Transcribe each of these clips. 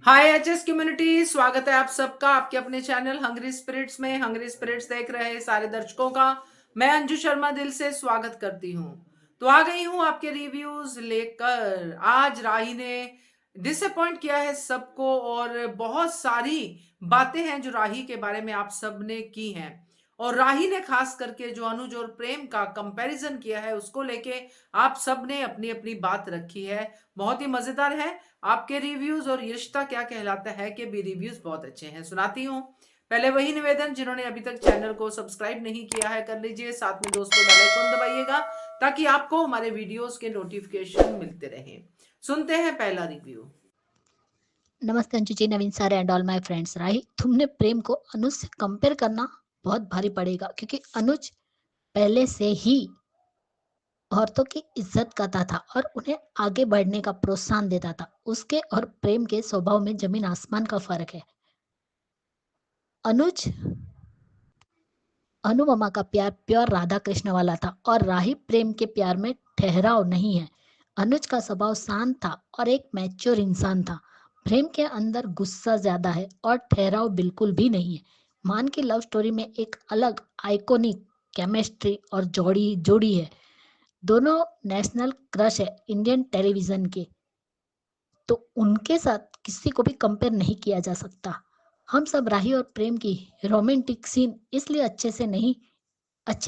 हाय HS community, स्वागत है आप सबका आपके अपने चैनल हंग्री स्पिरिट्स में। हंग्री स्पिरिट्स देख रहे सारे दर्शकों का मैं अंजू शर्मा दिल से स्वागत करती हूँ। तो आ गई हूँ आपके रिव्यूज लेकर। आज राही ने डिसअपॉइंट किया है सबको और बहुत सारी बातें हैं जो राही के बारे में आप सबने की हैं। और राही ने खास करके जो अनुज और प्रेम का कंपैरिजन किया है उसको लेके आप सबने अपनी अपनी बात रखी है। बहुत ही मजेदार है आपके रिव्यूज। और ये रिश्ता क्या कहलाता है कि भी रिव्यूज बहुत अच्छे हैं, सुनाती हूँ। पहले वही निवेदन, जिन्होंने अभी तक चैनल को सब्सक्राइब नहीं किया है कर लीजिए, साथ में दोस्तों बेल आइकन दबाइएगा ताकि आपको हमारे वीडियोस के नोटिफिकेशन मिलते रहें। सुनते हैं पहला रिव्यू। नमस्ते Anshu ji, Naveen sir and all my friends. Rahi, तुमने प्रेम को अनुज से कंपेयर करना बहुत भारी पड़ेगा, क्योंकि अनुज पहले से ही औरतों की इज्जत करता था और उन्हें आगे बढ़ने का प्रोत्साहन देता था। उसके और प्रेम के स्वभाव में जमीन आसमान का फर्क है। अनुज अनुपमा का प्यार प्योर राधा कृष्ण वाला था और राही प्रेम के प्यार में ठहराव नहीं है। अनुज का स्वभाव शांत था और एक मैच्योर इंसान था। प्रेम के अंदर गुस्सा ज्यादा है और ठहराव बिल्कुल भी नहीं है। मान की लव स्टोरी में एक अलग आइकोनिक केमिस्ट्री और जोड़ी जोड़ी है। दोनों नेशनल क्रश है इंडियन टेलीविजन के, तो उनके साथ किसी को भी कंपेयर नहीं किया जा सकता। हम सब राही और प्रेम की रोमांटिक सीन इसलिए अच्छे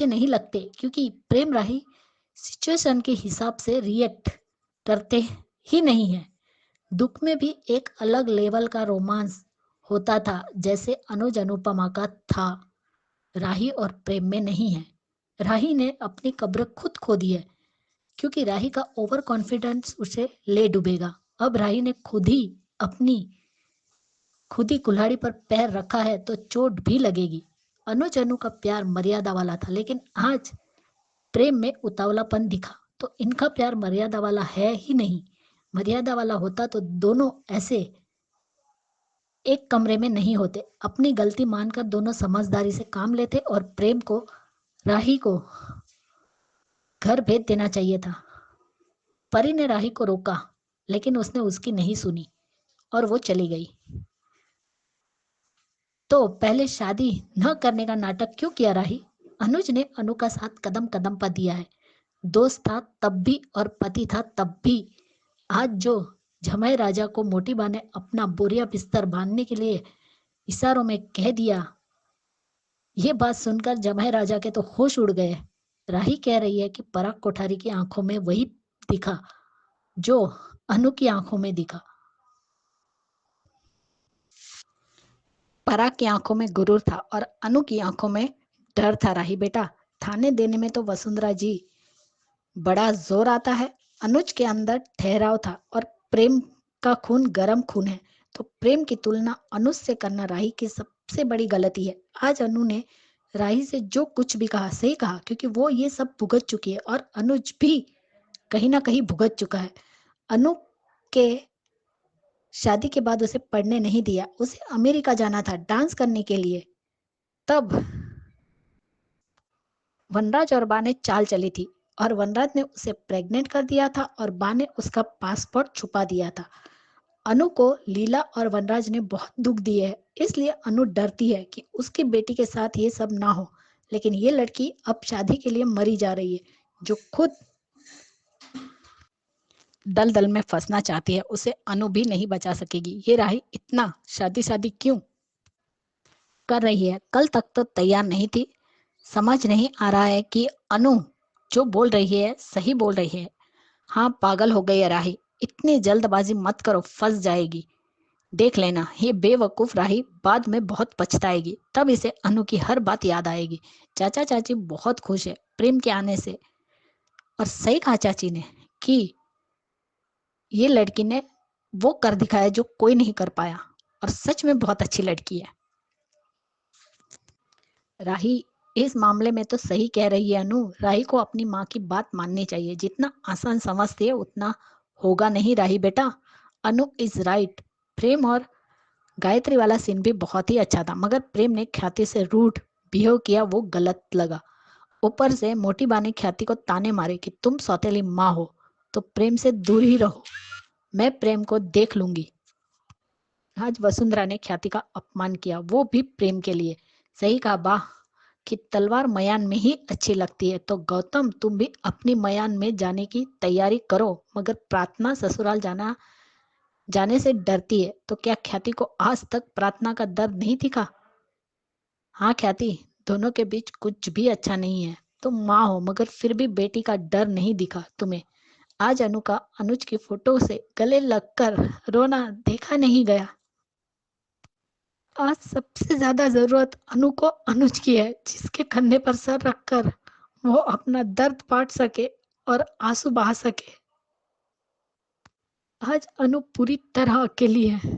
नहीं लगते क्योंकि प्रेम राही सिचुएशन के हिसाब से रिएक्ट करते ही नहीं है। दुख में भी एक अलग लेवल का रोमांस होता था, जैसे अनुज अनुपमा का था, राही और प्रेम में नहीं है। राही ने अपनी कब्र खुद खोदी है, क्योंकि राही का ओवर कॉन्फिडेंस उसे ले डूबेगा। अब राही ने खुद ही कुल्हाड़ी पर पैर रखा है तो चोट भी लगेगी। अनुज अनु का प्यार मर्यादा वाला था, लेकिन आज प्रेम में उतावलापन दिखा, तो इनका प्यार मर्यादा वाला है ही नहीं। मर्यादा वाला होता तो दोनों ऐसे एक कमरे में नहीं होते। अपनी गलती मानकर दोनों समझदारी से काम लेते और प्रेम को, राही को घर भेज देना चाहिए था। परी ने राही को रोका, लेकिन उसने उसकी नहीं सुनी और वो चली गई। तो पहले शादी न करने का नाटक क्यों किया राही? अनुज ने अनु का साथ कदम कदम पर दिया है। दोस्त था तब भी और पति था तब भी। आज जो जमाई राजा को मोटी बा ने अपना बोरिया बिस्तर बांधने के लिए इशारों में कह दिया, ये बात सुनकर जमाई राजा के तो होश उड़ गए। राही कह रही है कि पराग कोठारी की आंखों में वही दिखा जो अनु की आंखों में दिखा। पराग की आंखों में गुरूर था और अनु की आंखों में डर था। राही बेटा, थाने देने में तो वसुंधरा जी बड़ा जोर आता है। अनुज के अंदर ठहराव था और प्रेम का खून गर्म खून है, तो प्रेम की तुलना अनुज से करना राही की सबसे बड़ी गलती है। आज अनु ने राही से जो कुछ भी कहा सही कहा, क्योंकि वो ये सब भुगत चुकी है और अनुज भी कहीं ना कहीं भुगत चुका है। अनु के शादी के बाद उसे पढ़ने नहीं दिया, उसे अमेरिका जाना था डांस करने के लिए। तब वनराज और बा ने चाल चली थी और वनराज ने उसे प्रेग्नेंट कर दिया था और बा ने उसका पासपोर्ट छुपा दिया था। अनु को लीला और वनराज ने बहुत दुख दिए है, इसलिए अनु डरती है कि उसकी बेटी के साथ ये सब ना हो। लेकिन ये लड़की अब शादी के लिए मरी जा रही है, जो खुद दलदल में फंसना चाहती है, उसे अनु भी नहीं बचा सकेगी। ये राही इतना शादी शादी क्यों कर रही है? कल तक तो तैयार नहीं थी। समझ नहीं आ रहा है कि अनु जो बोल रही है सही बोल रही है। हाँ, पागल हो गई है राही, इतनी जल्दबाजी मत करो, फंस जाएगी। देख लेना, ये बेवकूफ राही बाद में बहुत पछताएगी, तब इसे अनु की हर बात याद आएगी। चाचा चाची बहुत खुश है प्रेम के आने से। और सही कहा चाची ने कि ये लड़की ने वो कर दिखाया जो कोई नहीं कर पाया, और सच में बहुत अच्छी लड़की है। राही इस मामले में तो सही कह रही है अनु। राही को अपनी माँ की बात माननी चाहिए। जितना आसान समझती है उतना होगा नहीं राही बेटा। अनु इज राइट। प्रेम और गायत्री वाला सीन भी बहुत ही अच्छा था, मगर प्रेम ने ख्याति से रूड बिहेव किया, वो गलत लगा। ऊपर से मोटी बा ने ख्याति को ताने मारे कि तुम सौतेली माँ हो तो प्रेम से दूर ही रहो, मैं प्रेम को देख लूंगी। आज वसुंधरा ने ख्याति का अपमान किया, वो भी प्रेम के लिए। सही कहा, वाह कि तलवार मयान में ही अच्छी लगती है। तो गौतम, तुम भी अपनी मयान में जाने की तैयारी करो। मगर प्रार्थना ससुराल जाने से डरती है, तो क्या ख्याति को आज तक प्रार्थना का दर्द नहीं दिखा? हाँ ख्याति, दोनों के बीच कुछ भी अच्छा नहीं है। तुम माँ हो, मगर फिर भी बेटी का डर नहीं दिखा तुम्हें। आज अनु का अनुज की फोटो से गले लगकर रोना देखा नहीं गया। आज सबसे ज्यादा जरूरत अनु को अनुज की है, जिसके कंधे पर सर रखकर वो अपना दर्द बांट सके और आंसू बहा सके। आज अनु पूरी तरह अकेली है।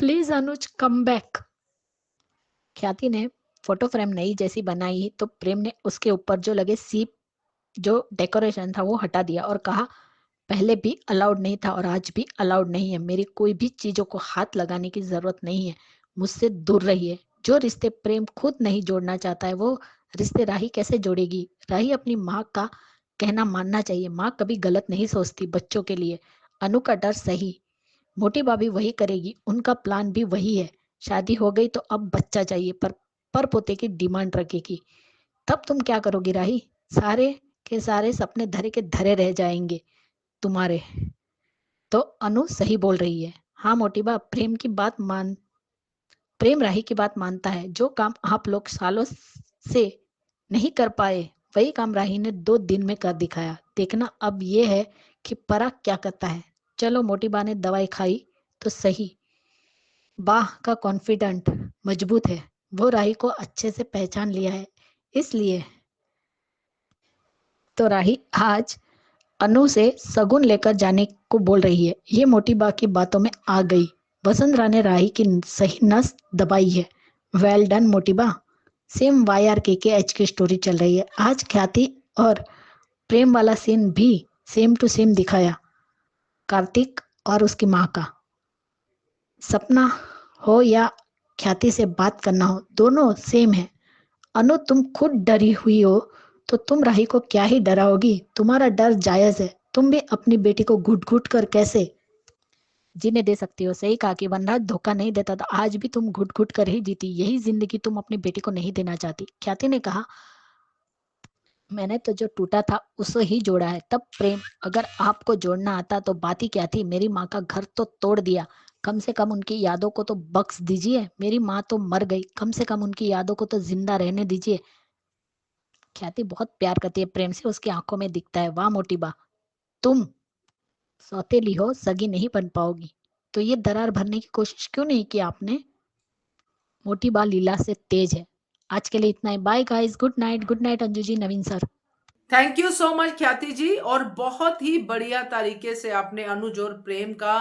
Please Anuj, come back. ख्याति ने फोटो फ्रेम नई जैसी बनाई तो प्रेम ने उसके ऊपर जो लगे सीप, जो डेकोरेशन था, वो हटा दिया और कहा, पहले भी अलाउड नहीं था और आज भी अलाउड नहीं है। मेरी कोई भी चीजों को हाथ लगाने की जरूरत नहीं है। मुझसे दूर रहिए। जो रिश्ते प्रेम खुद नहीं जोड़ना चाहता है, वो रिश्ते राही कैसे जोड़ेगी? राही अपनी माँ का कहना मानना चाहिए। माँ कभी गलत नहीं सोचती बच्चों के लिए। अनु का डर सही, मोटी भाभी वही करेगी, उनका प्लान भी वही है। शादी हो गई तो अब बच्चा चाहिए, पर पोते की डिमांड रखेगी। तब तुम क्या करोगी राही? सारे के सारे सपने धरे के धरे रह जाएंगे तुम्हारे। तो अनु सही बोल रही है। हाँ मोटी बा, प्रेम राही की बात मानता है। जो काम आप लोग सालों से नहीं कर पाए, वही काम राही ने 2 दिन में कर दिखाया। देखना अब ये है कि पराग क्या करता है। चलो, मोटी बा ने दवाई खाई तो सही। बाह का कॉन्फिडेंट मजबूत है। वो राही को अच्छे से पहचान लिया है, इसलिए तो राही आज अनु से सगुन लेकर जाने को बोल रही है। ये मोटी बा की बातों में आ गई। वसुंधरा ने राही की सही नस दबाई है। वेल डन मोटी बा। सेम YRK एच की स्टोरी चल रही है। आज ख्याति और प्रेम वाला सीन भी सेम टू सेम दिखाया। कार्तिक और उसकी माँ का सपना हो या ख्याति से बात करना हो, दोनों सेम है। अनु, तुम खुद डरी हुई हो तो तुम राही को क्या ही डराओगी? तुम्हारा डर जायज है। तुम भी अपनी बेटी को घुट घुट कर कैसे जीने दे सकती हो? सही कहा कि वनराज धोखा नहीं देता था, आज भी तुम घुट घुट कर ही जीती। यही जिंदगी तुम अपनी बेटी को नहीं देना चाहती। ख्याति ने कहा, मैंने तो जो टूटा था उसे ही जोड़ा है। तब प्रेम, अगर आपको जोड़ना आता तो बात ही क्या थी? मेरी माँ का घर तो तोड़ दिया, कम से कम उनकी यादों को तो बख्श दीजिए। मेरी माँ तो मर गई, कम से कम उनकी यादों को तो जिंदा रहने दीजिए। ख्याति बहुत प्यार करती है प्रेम से, उसकी आंखों में दिखता है। वाह मोटी बा, तुम सौतेली हो, सगी नहीं बन पाओगी। तो ये दरार भरने की कोशिश क्यों नहीं की आपने? मोटी बा लीला से तेज है। आज के लिए इतना ही। Bye guys, good night. Good night Anju ji, Naveen sir. Thank you so much Khyati ji. और बहुत ही बढ़िया तरीके से आपने अनुज और प्रेम का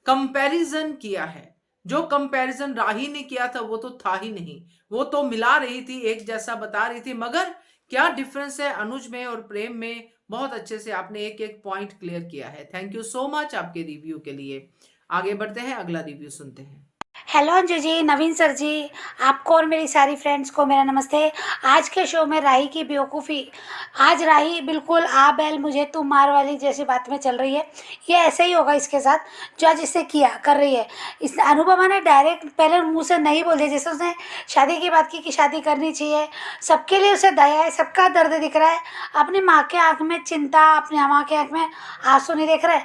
कंपैरिजन किया है। जो कंपैरिजन राही ने किया था वो तो था ही नहीं, वो तो मिला रही थी, एक जैसा बता रही थी, मगर क्या डिफरेंस है अनुज में और प्रेम में, बहुत अच्छे से आपने एक एक पॉइंट क्लियर किया है। थैंक यू सो मच आपके रिव्यू के लिए। आगे बढ़ते हैं, अगला रिव्यू सुनते हैं। हेलो अंजू जी, नवीन सर जी, आपको और मेरी सारी फ्रेंड्स को मेरा नमस्ते। आज के शो में राही की बेवकूफ़ी, आज राही बिल्कुल आ बैल मुझे तुम मार वाली जैसी बात में चल रही है। ये ऐसे ही होगा इसके साथ, जो आज इससे किया कर रही है। इस अनुपमा ने डायरेक्ट पहले मुंह से नहीं बोल दिया, जैसे उसने शादी की बात की कि शादी करनी चाहिए, सबके लिए उसे दया है, सबका दर्द दिख रहा है। अपनी माँ के आँख में चिंता, अपनी माँ के आँख में आंसू नहीं देख रहे।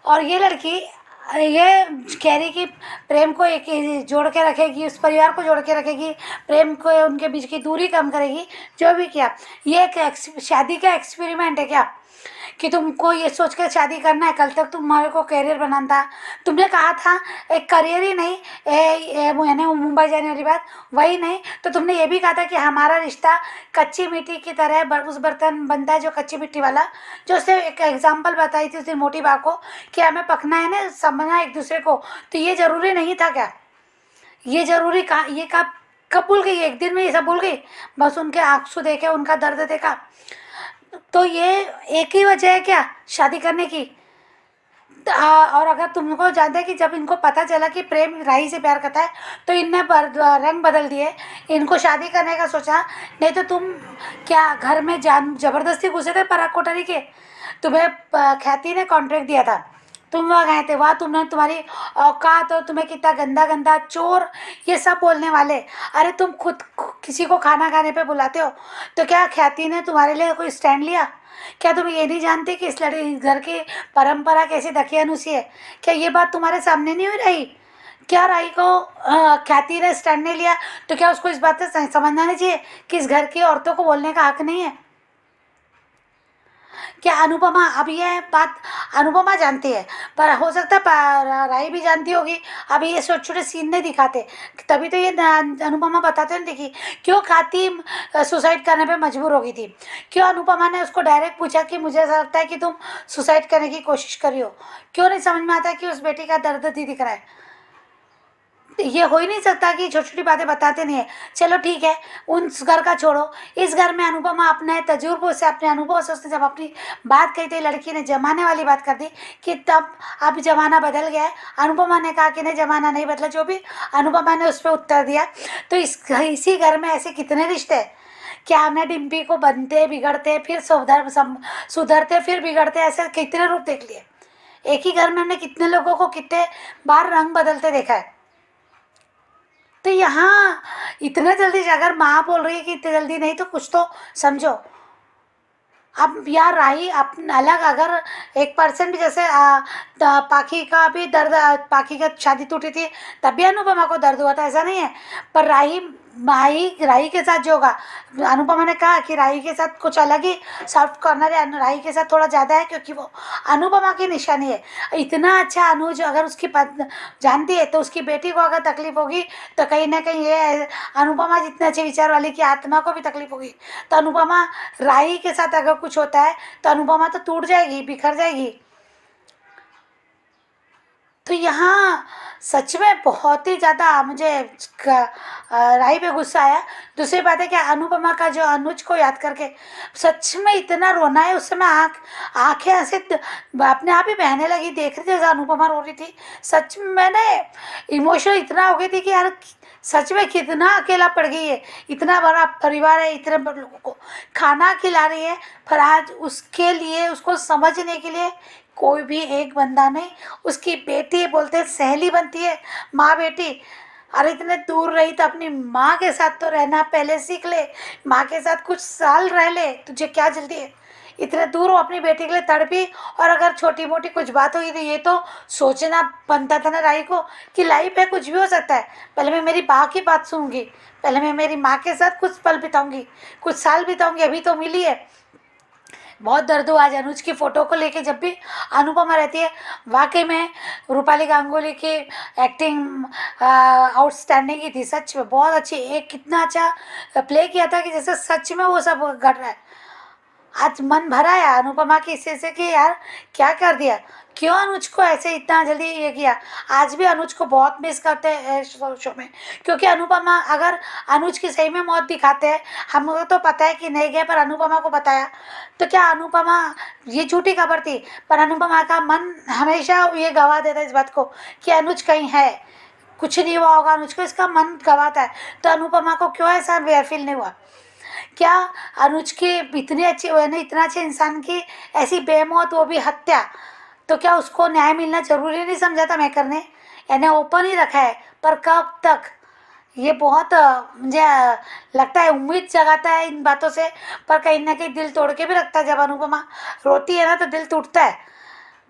और ये लड़की ये कह रही कि प्रेम को एक जोड़ के रखेगी, उस परिवार को जोड़ के रखेगी, प्रेम को उनके बीच की दूरी कम करेगी। जो भी किया, ये एक शादी का एक्सपेरिमेंट है क्या? कि तुमको ये सोच कर शादी करना है, कल तक तुम्हारे को करियर बनाना था। तुमने कहा था एक करियर ही नहीं, मैंने मुंबई जाने वाली बात वही नहीं, तो तुमने ये भी कहा था कि हमारा रिश्ता कच्ची मिट्टी की तरह उस बर्तन बनता है जो कच्ची मिट्टी वाला, जो उसने एक एग्जाम्पल बताई थी उस दिन मोटी बा को कि हमें पकना है ना, समझना एक दूसरे को। तो ये ज़रूरी नहीं था क्या? ये ज़रूरी कहा, ये कब भूल गई? एक दिन में ये सब भूल गई? बस उनके आंसू देखे, उनका दर्द देखा, तो ये एक ही वजह है क्या शादी करने की? और अगर तुमको जानते हैं कि जब इनको पता चला कि प्रेम राही से प्यार करता है, तो इनने रंग बदल दिए, इनको शादी करने का सोचा। नहीं तो तुम क्या घर में जान जबरदस्ती घुसे थे पराग कोठारी के? तुम्हें ख्याति ने कॉन्ट्रैक्ट दिया था, तुम वहाँ गए थे, वहाँ तुमने तुम्हारी औकात और तुम्हें कितना गंदा गंदा चोर ये सब बोलने वाले। अरे तुम खुद किसी को खाना खाने पे बुलाते हो तो क्या ख्याति ने तुम्हारे लिए कोई स्टैंड लिया? क्या तुम ये नहीं जानते कि इस लड़की घर की परंपरा कैसी दकियानुसी है? क्या ये बात तुम्हारे सामने नहीं हुई रही? क्या राई को ख्याति ने स्टैंड नहीं लिया तो क्या उसको इस बात से समझना नहीं चाहिए कि इस घर की औरतों को बोलने का हक नहीं है? क्या अनुपमा, अब ये बात अनुपमा जानती है, पर हो सकता है राई भी जानती होगी। अभी ये छोटे छोटे सीन नहीं दिखाते, तभी तो ये अनुपमा बताते नहीं दिखी। क्यों ख्याति सुसाइड करने पे मजबूर हो गई थी? क्यों अनुपमा ने उसको डायरेक्ट पूछा कि मुझे ऐसा लगता है कि तुम सुसाइड करने की कोशिश करी हो? क्यों नहीं समझ में आता कि उस बेटी का दर्द ही दिख रहा है? ये हो ही नहीं सकता कि छोटी छोटी बातें बताते नहीं है। चलो ठीक है, उस घर का छोड़ो, इस घर में अनुपमा अपने तजुर्बों से, अपने अनुभव से उसने जब अपनी बात कही थी, लड़की ने जमाने वाली बात कर दी कि तब अब जमाना बदल गया है। अनुपमा ने कहा कि नहीं, जमाना नहीं बदला। जो भी अनुपमा ने उस पर उत्तर दिया। तो इसी घर में ऐसे कितने रिश्ते हैं। क्या हमने डिम्पी को बनते बिगड़ते फिर सुधरते फिर बिगड़ते ऐसे कितने रूप देख लिए। एक ही घर में हमने कितने लोगों को कितने बार रंग बदलते देखा है। तो यहाँ इतना जल्दी से अगर माँ बोल रही है कि इतनी जल्दी नहीं, तो कुछ तो समझो। अब यार राही अलग, अगर 1% भी जैसे पाखी का भी दर्द, पाखी का शादी टूटी थी तब भी अनुपमा को दर्द हुआ था, ऐसा नहीं है। पर राही के साथ जो होगा, अनुपमा ने कहा कि राही के साथ कुछ अलग ही सॉफ्ट कॉर्नर है, राही के साथ थोड़ा ज़्यादा है क्योंकि वो अनुपमा की निशानी है। इतना अच्छा अनुज अगर उसकी जानती है तो उसकी बेटी को अगर तकलीफ होगी तो कहीं ना कहीं ये अनुपमा जितने अच्छे विचार वाली की आत्मा को भी तकलीफ होगी। तो अनुपमा राही के साथ अगर कुछ होता है तो अनुपमा तो टूट जाएगी, बिखर जाएगी। तो यहाँ सच में बहुत ही ज़्यादा मुझे राही पे गुस्सा आया। दूसरी बात है कि अनुपमा का जो अनुज को याद करके सच में इतना रोना है। उस समय आंखें ऐसे अपने आप ही बहने लगी, देख रही थी जैसे अनुपमा रो रही थी। सच में मैंने इमोशनल इतना हो गई थी कि यार सच में कितना अकेला पड़ गई है। इतना बड़ा परिवार है, इतने बड़े लोगों को खाना खिला रही है, पर आज उसके लिए, उसको समझने के लिए कोई भी एक बंदा नहीं। उसकी बेटी बोलते सहेली बनती है, माँ बेटी। अरे इतने दूर रही तो अपनी माँ के साथ तो रहना पहले सीख ले, माँ के साथ कुछ साल रह ले, तुझे क्या जल्दी है? इतने दूर हो अपनी बेटी के लिए तड़पी, और अगर छोटी मोटी कुछ बात हुई तो ये तो सोचना बनता था ना राही को कि लाइफ है, कुछ भी हो सकता है। पहले मैं मेरी माँ की बात सुनूंगी, पहले मैं मेरी माँ के साथ कुछ पल बिताऊंगी, कुछ साल बिताऊंगी, अभी तो मिली है। बहुत दर्द हुआ आज अनुज की फ़ोटो को लेके। जब भी अनुपमा रहती है, वाकई में रूपाली गांगुली की एक्टिंग आउटस्टैंडिंग ही थी। सच में बहुत अच्छी, एक कितना अच्छा प्ले किया था कि जैसे सच में वो सब घट रहा है। आज मन भरा है अनुपमा की इससे से कि यार क्या कर दिया, क्यों अनुज को ऐसे इतना जल्दी ये किया। आज भी अनुज को बहुत मिस करते हैं शो में, क्योंकि अनुपमा अगर अनुज की सही में मौत दिखाते हैं, हमको तो पता है कि नहीं गए, पर अनुपमा को बताया तो क्या अनुपमा, ये झूठी खबर थी, पर अनुपमा का मन हमेशा ये गवाह देता है इस बात को कि अनुज कहीं है, कुछ नहीं हुआ होगा अनुज को, इसका मन गवाता है। तो अनुपमा को क्यों ऐसा फील नहीं हुआ? क्या अनुज की इतनी अच्छी, इतना अच्छे इंसान की ऐसी बेमौत, वो भी हत्या, तो क्या उसको न्याय मिलना जरूरी नहीं समझा था मेकर ने? यानी ओपन ही रखा है, पर कब तक? ये बहुत मुझे लगता है उम्मीद जगाता है इन बातों से, पर कहीं ना कहीं दिल तोड़ के भी रखता है। जब अनुपमा रोती है ना तो दिल टूटता है।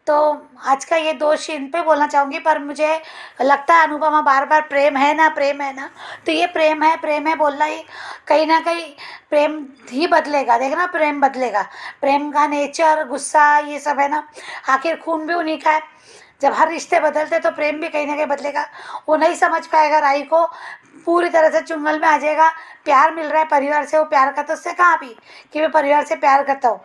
तो आज का ये दोष इन पे बोलना चाहूँगी, पर मुझे लगता है अनुपमा बार बार प्रेम है ना, प्रेम है ना, तो ये प्रेम है बोलना ही कहीं ना कहीं प्रेम ही बदलेगा। देखना प्रेम बदलेगा, प्रेम का नेचर, गुस्सा, ये सब है ना, आखिर खून भी उन्हीं का है। जब हर रिश्ते बदलते तो प्रेम भी कहीं ना कहीं बदलेगा। वो नहीं समझ पाएगा राही को, पूरी तरह से चुंगल में आ जाएगा। प्यार मिल रहा है परिवार से, वो प्यार करता, उससे कहाँ भी कि मैं परिवार से प्यार करता हूँ।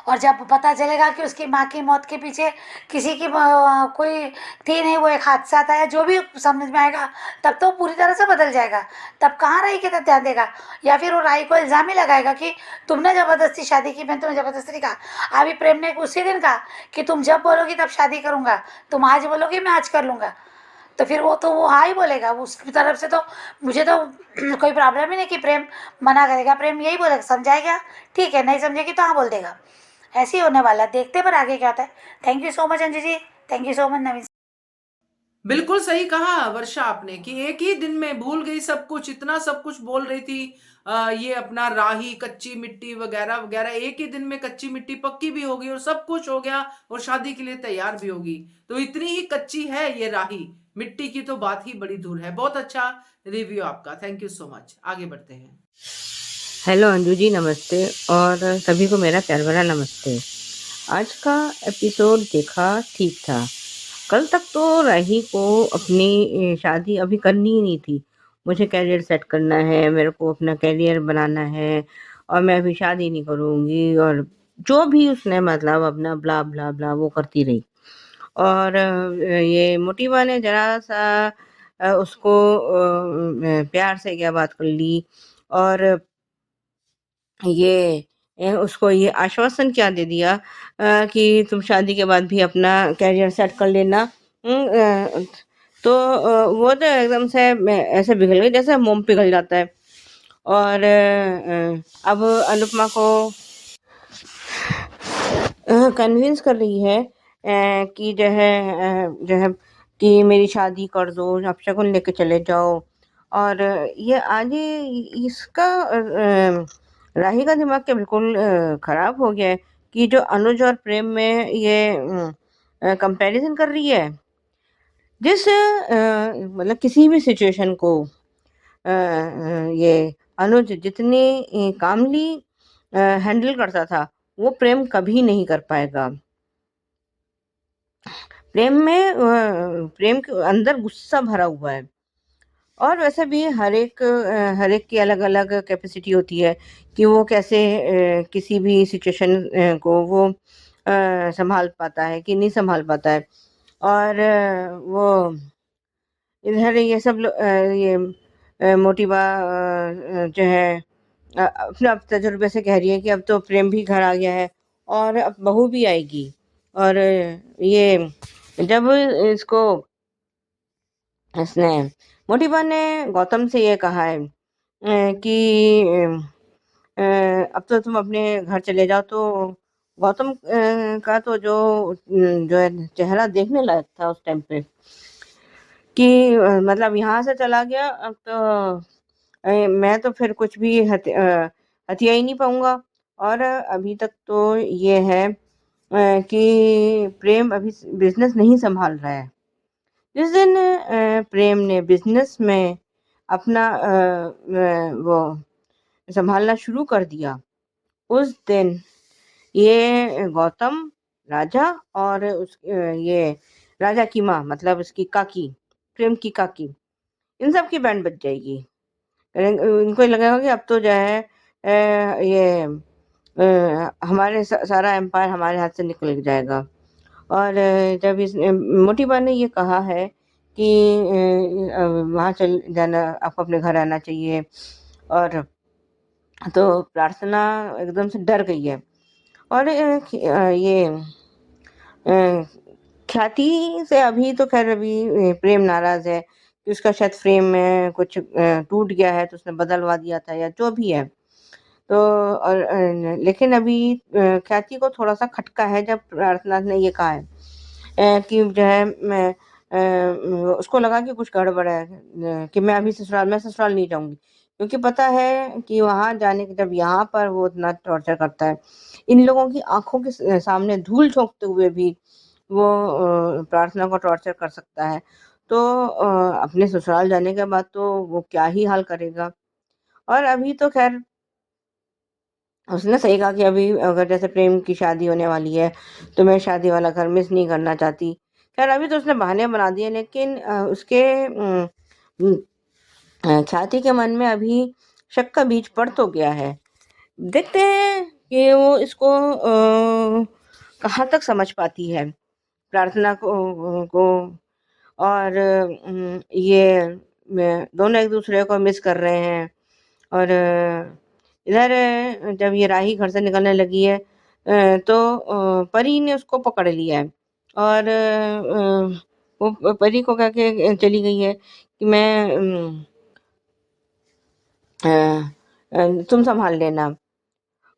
और जब पता चलेगा कि उसकी माँ की मौत के पीछे किसी की कोई थी नहीं, वो एक हादसा था या जो भी समझ में आएगा, तब तो पूरी तरह से बदल जाएगा। तब कहाँ राही के तब ध्यान देगा, या फिर वो राही को इल्ज़ाम ही लगाएगा कि तुमने ज़बरदस्ती शादी की, मैंने तुम्हें ज़बरदस्ती नहीं कहा। अभी प्रेम ने उसी दिन कहा कि तुम जब बोलोगी तब शादी करूँगा, तुम आज बोलोगी मैं आज कर लूँगा। तो फिर वो हाँ ही बोलेगा। उसकी तरफ से तो मुझे तो कोई प्रॉब्लम ही नहीं कि प्रेम मना करेगा। प्रेम यही बोलेगा, समझाएगा ठीक है, नहीं समझेगी तो हाँ बोल देगा, ऐसे ही होने वाला है, देखते हैं पर आगे क्या होता है। Thank you so much Anju ji, thank you so much Naveen. बिल्कुल सही कहा वर्षा आपने कि एक ही दिन में भूल गई सब कुछ, इतना सब कुछ बोल रही थी। ये अपना राही, कच्ची मिट्टी वगैरह वगैरह, एक ही दिन में कच्ची मिट्टी पक्की भी होगी और सब कुछ हो गया और शादी के लिए तैयार भी होगी। तो इतनी ही कच्ची है ये राही, मिट्टी की तो बात ही बड़ी दूर है। बहुत अच्छा रिव्यू आपका, थैंक यू सो मच। आगे बढ़ते हैं। हेलो अंजू जी, नमस्ते। और सभी को मेरा प्यार भरा नमस्ते। आज का एपिसोड देखा, ठीक था। कल तक तो राही को अपनी शादी अभी करनी ही नहीं थी। मुझे कैरियर सेट करना है, मेरे को अपना कैरियर बनाना है और मैं अभी शादी नहीं करूँगी, और जो भी उसने मतलब अपना ब्ला ब्ला ब्ला वो करती रही। और ये मोटिवा ने ज़रा सा उसको प्यार से क्या बात कर ली, और ये उसको ये आश्वासन क्या दे दिया कि तुम शादी के बाद भी अपना कैरियर सेट कर लेना। तो वो तो एकदम से ऐसे पिघल गई जैसे मोम पिघल जाता है। और अब अनुपमा को कन्विंस कर रही है कि जो है कि मेरी शादी कर दो, आप शगुन लेके चले जाओ। और ये आज इसका राही का दिमाग क्या बिल्कुल खराब हो गया है कि जो अनुज और प्रेम में ये कंपैरिजन कर रही है। जिस मतलब किसी भी सिचुएशन को ये अनुज जितनी कामली हैंडल करता था, वो प्रेम कभी नहीं कर पाएगा। प्रेम के अंदर गुस्सा भरा हुआ है। और वैसे भी हर एक की अलग अलग कैपेसिटी होती है कि वो कैसे किसी भी सिचुएशन को वो संभाल पाता है कि नहीं संभाल पाता है। और वो इधर ये सब ये मोटिवा जो है अपने आप तजुर्बे से कह रही है कि अब तो प्रेम भी घर आ गया है और अब बहू भी आएगी। और ये जब इसको इसने मोटिवा ने गौतम से ये कहा है कि अब तो तुम अपने घर चले जाओ, तो गौतम का तो जो है चेहरा देखने लायक था उस टाइम पे कि मतलब यहाँ से चला गया, अब तो मैं तो फिर कुछ भी हथिया ही नहीं पाऊंगा। और अभी तक तो ये है कि प्रेम अभी बिजनेस नहीं संभाल रहा है। जिस दिन प्रेम ने बिजनेस में अपना वो संभालना शुरू कर दिया, उस दिन ये गौतम, राजा और ये राजा की माँ मतलब उसकी काकी, प्रेम की काकी, इन सब की बैंड बज जाएगी। इनको लगेगा कि अब तो जो है ये हमारे सारा एम्पायर हमारे हाथ से निकल जाएगा। और जब इस मोटिबा ने ये कहा है कि वहाँ चल जाना, आपको अपने घर आना चाहिए, और तो प्रार्थना एकदम से डर गई है। और ये ख्याति से अभी तो खैर अभी प्रेम नाराज है कि उसका शायद फ्रेम में कुछ टूट गया है, तो उसने बदलवा दिया था या जो भी है। तो और लेकिन अभी ख्याति को थोड़ा सा खटका है जब प्रार्थना ने ये कहा है कि जो है मैं उसको लगा कि कुछ गड़बड़ है, कि मैं ससुराल नहीं जाऊंगी, क्योंकि पता है कि वहां जाने के जब यहाँ पर वो इतना टॉर्चर करता है, इन लोगों की आंखों के सामने धूल झोंकते हुए भी वो प्रार्थना को टॉर्चर कर सकता है। तो अपने ससुराल जाने के बाद तो वो क्या ही हाल करेगा। और अभी तो खैर उसने सही कहा कि अभी अगर जैसे प्रेम की शादी होने वाली है तो मैं शादी वाला घर मिस नहीं करना चाहती। खैर अभी तो उसने बहाने बना दिए, लेकिन उसके छाती के मन में अभी शक का बीज पड़ तो गया है। देखते हैं कि वो इसको कहाँ तक समझ पाती है, प्रार्थना को। और ये दोनों एक दूसरे को मिस कर रहे हैं। और इधर जब ये राही घर से निकलने लगी है तो परी ने उसको पकड़ लिया है। और वो परी को कह के चली गई है कि मैं तुम संभाल लेना।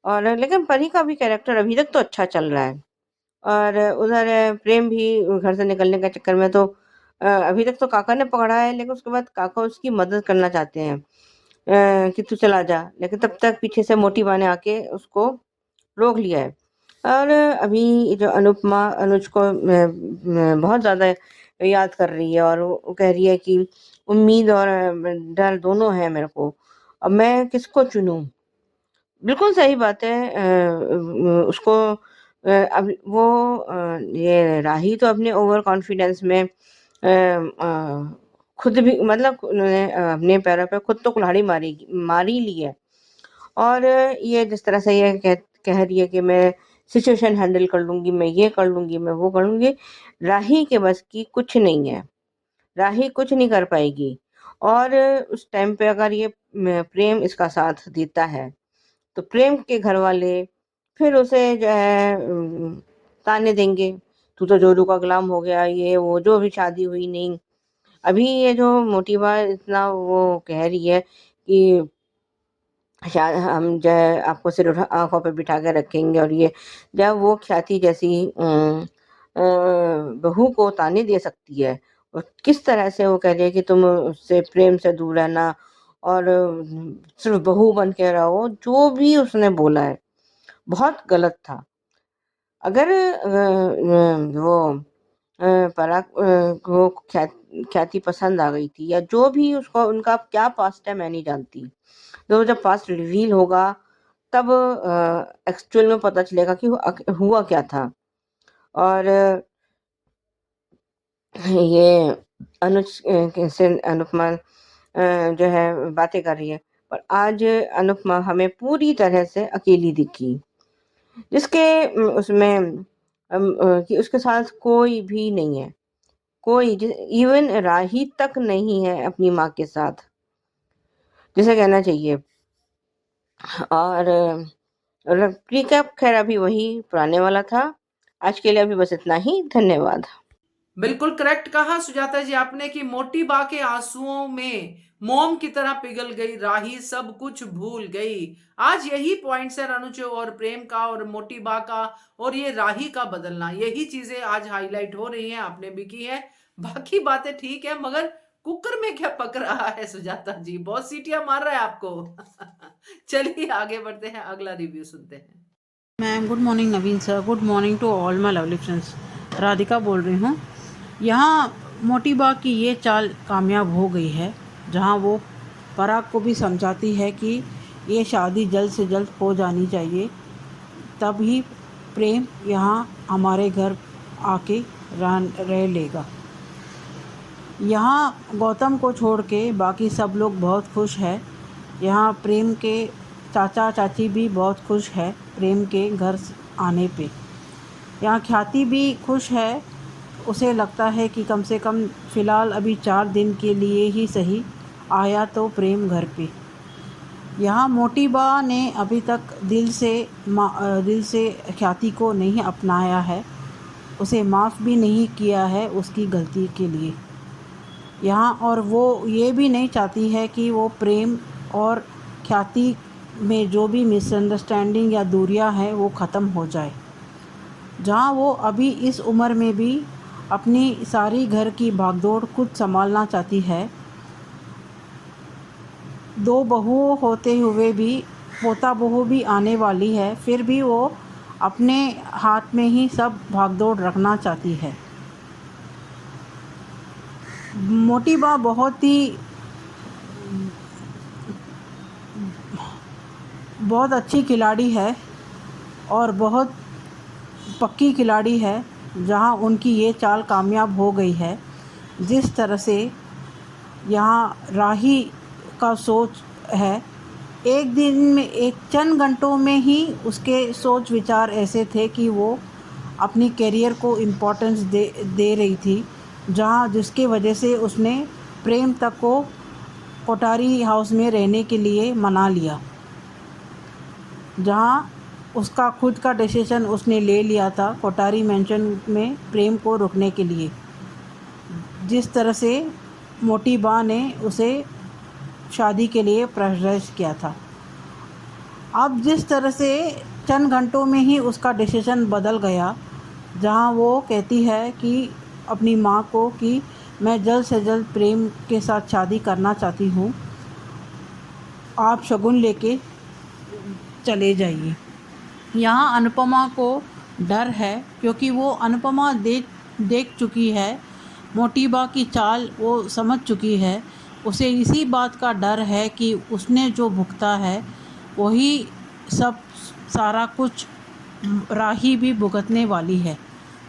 और लेकिन परी का भी कैरेक्टर अभी तक तो अच्छा चल रहा है। और उधर प्रेम भी घर से निकलने के चक्कर में तो अभी तक तो काका ने पकड़ा है, लेकिन उसके बाद काका उसकी मदद करना चाहते हैं कि तू चला जा, लेकिन तब तक पीछे से मोटी बा ने आके उसको रोक लिया है। और अभी जो अनुपमा अनुज को बहुत ज़्यादा याद कर रही है और वो कह रही है कि उम्मीद और डर दोनों है मेरे को, अब मैं किसको चुनूँ? बिल्कुल सही बात है। उसको अब वो ये राही तो अपने ओवर कॉन्फिडेंस में खुद भी मतलब उन्होंने अपने पैरों पे खुद तो कुल्हाड़ी मार ही ली है। और ये जिस तरह से ये कह रही है कि मैं सिचुएशन हैंडल कर लूँगी, मैं ये कर लूँगी, मैं वो कर लूँगी, राही के बस की कुछ नहीं है। राही कुछ नहीं कर पाएगी। और उस टाइम पे अगर ये प्रेम इसका साथ देता है, तो प्रेम के घरवाले फिर उसे जो है ताने देंगे, तू तो जोरू का गुलाम हो गया, ये वो, जो भी शादी हुई नहीं। अभी ये जो मोटी बा इतना वो कह रही है कि शायद हम जो है आपको सिर्फ आँखों पे बिठा के रखेंगे, और ये जब वो ख्याति जैसी बहू को ताने दे सकती है, और किस तरह से वो कह रही है कि तुम उससे प्रेम से दूर रहना और सिर्फ बहू बन के रहो, जो भी उसने बोला है बहुत गलत था। अगर वो पराग को ख्याति पसंद आ गई थी, या जो भी उसको उनका क्या पास्ट है मैं नहीं जानती, तो जब पास्ट रिवील होगा तब एक्चुअल में पता चलेगा कि हुआ क्या था। और ये अनुज से अनुपमा जो है बातें कर रही है, पर आज अनुपमा हमें पूरी तरह से अकेली दिखी, जिसके उसमें कि उसके साथ कोई भी नहीं है, कोई इवन राही तक नहीं है अपनी माँ के साथ, जिसे कहना चाहिए। और रिकैप खैर अभी वही पुराने वाला था। आज के लिए अभी बस इतना ही। धन्यवाद। बिल्कुल करेक्ट कहा सुजाता जी आपने कि मोटी बा के आंसुओं में मोम की तरह पिघल गई राही, सब कुछ भूल गई। आज यही पॉइंट्स है अनुज और प्रेम का और मोटी बा का और ये राही का बदलना, यही चीजें आज हाईलाइट हो रही हैं, आपने भी की है। बाकी बातें ठीक है, मगर कुकर में क्या पक रहा है सुजाता जी, बहुत सीटियां मार रहा है आपको। चलिए आगे बढ़ते हैं, अगला रिव्यू सुनते हैं। Ma'am good morning Naveen sir, good morning to all my lovely friends. Radhika बोल रही हूँ। यहाँ मोटी बा की ये चाल कामयाब हो गई है, जहाँ वो पराग को भी समझाती है कि ये शादी जल्द से जल्द हो जानी चाहिए, तभी प्रेम यहाँ हमारे घर आके रह लेगा। यहाँ गौतम को छोड़ के बाकी सब लोग बहुत खुश है। यहाँ प्रेम के चाचा चाची भी बहुत खुश है प्रेम के घर आने पे। यहाँ ख्याति भी खुश है, उसे लगता है कि कम से कम फ़िलहाल अभी 4 दिन के लिए ही सही आया तो प्रेम घर पे। यहाँ मोटी बा ने अभी तक दिल से ख्याति को नहीं अपनाया है, उसे माफ़ भी नहीं किया है उसकी गलती के लिए यहाँ। और वो ये भी नहीं चाहती है कि वो प्रेम और ख्याति में जो भी मिसअंडरस्टैंडिंग या दूरियां हैं वो ख़त्म हो जाए। जहाँ वो अभी इस उम्र में भी अपनी सारी घर की भागदौड़ खुद संभालना चाहती है, 2 बहू होते हुए भी, पोता बहू भी आने वाली है, फिर भी वो अपने हाथ में ही सब भागदौड़ रखना चाहती है। मोटी बा बहुत अच्छी खिलाड़ी है और बहुत पक्की खिलाड़ी है, जहां उनकी ये चाल कामयाब हो गई है। जिस तरह से यहाँ राही का सोच है, एक दिन में, एक चंद घंटों में ही उसके सोच विचार ऐसे थे कि वो अपनी करियर को इम्पोर्टेंस दे रही थी, जहाँ जिसके वजह से उसने प्रेम तक को कोठारी हाउस में रहने के लिए मना लिया, जहाँ उसका खुद का डिसीजन उसने ले लिया था कोठारी मेंशन में प्रेम को रुकने के लिए। जिस तरह से मोटी बा ने उसे शादी के लिए प्रेशराइज किया था। अब जिस तरह से चंद घंटों में ही उसका डिसीजन बदल गया, जहाँ वो कहती है कि अपनी माँ को कि मैं जल्द से जल्द प्रेम के साथ शादी करना चाहती हूँ, आप शगुन लेके चले जाइए। यहाँ अनुपमा को डर है क्योंकि वो अनुपमा देख चुकी है, मोटीबा की चाल वो समझ चुकी है। उसे इसी बात का डर है कि उसने जो भुगता है वही सब सारा कुछ राही भी भुगतने वाली है।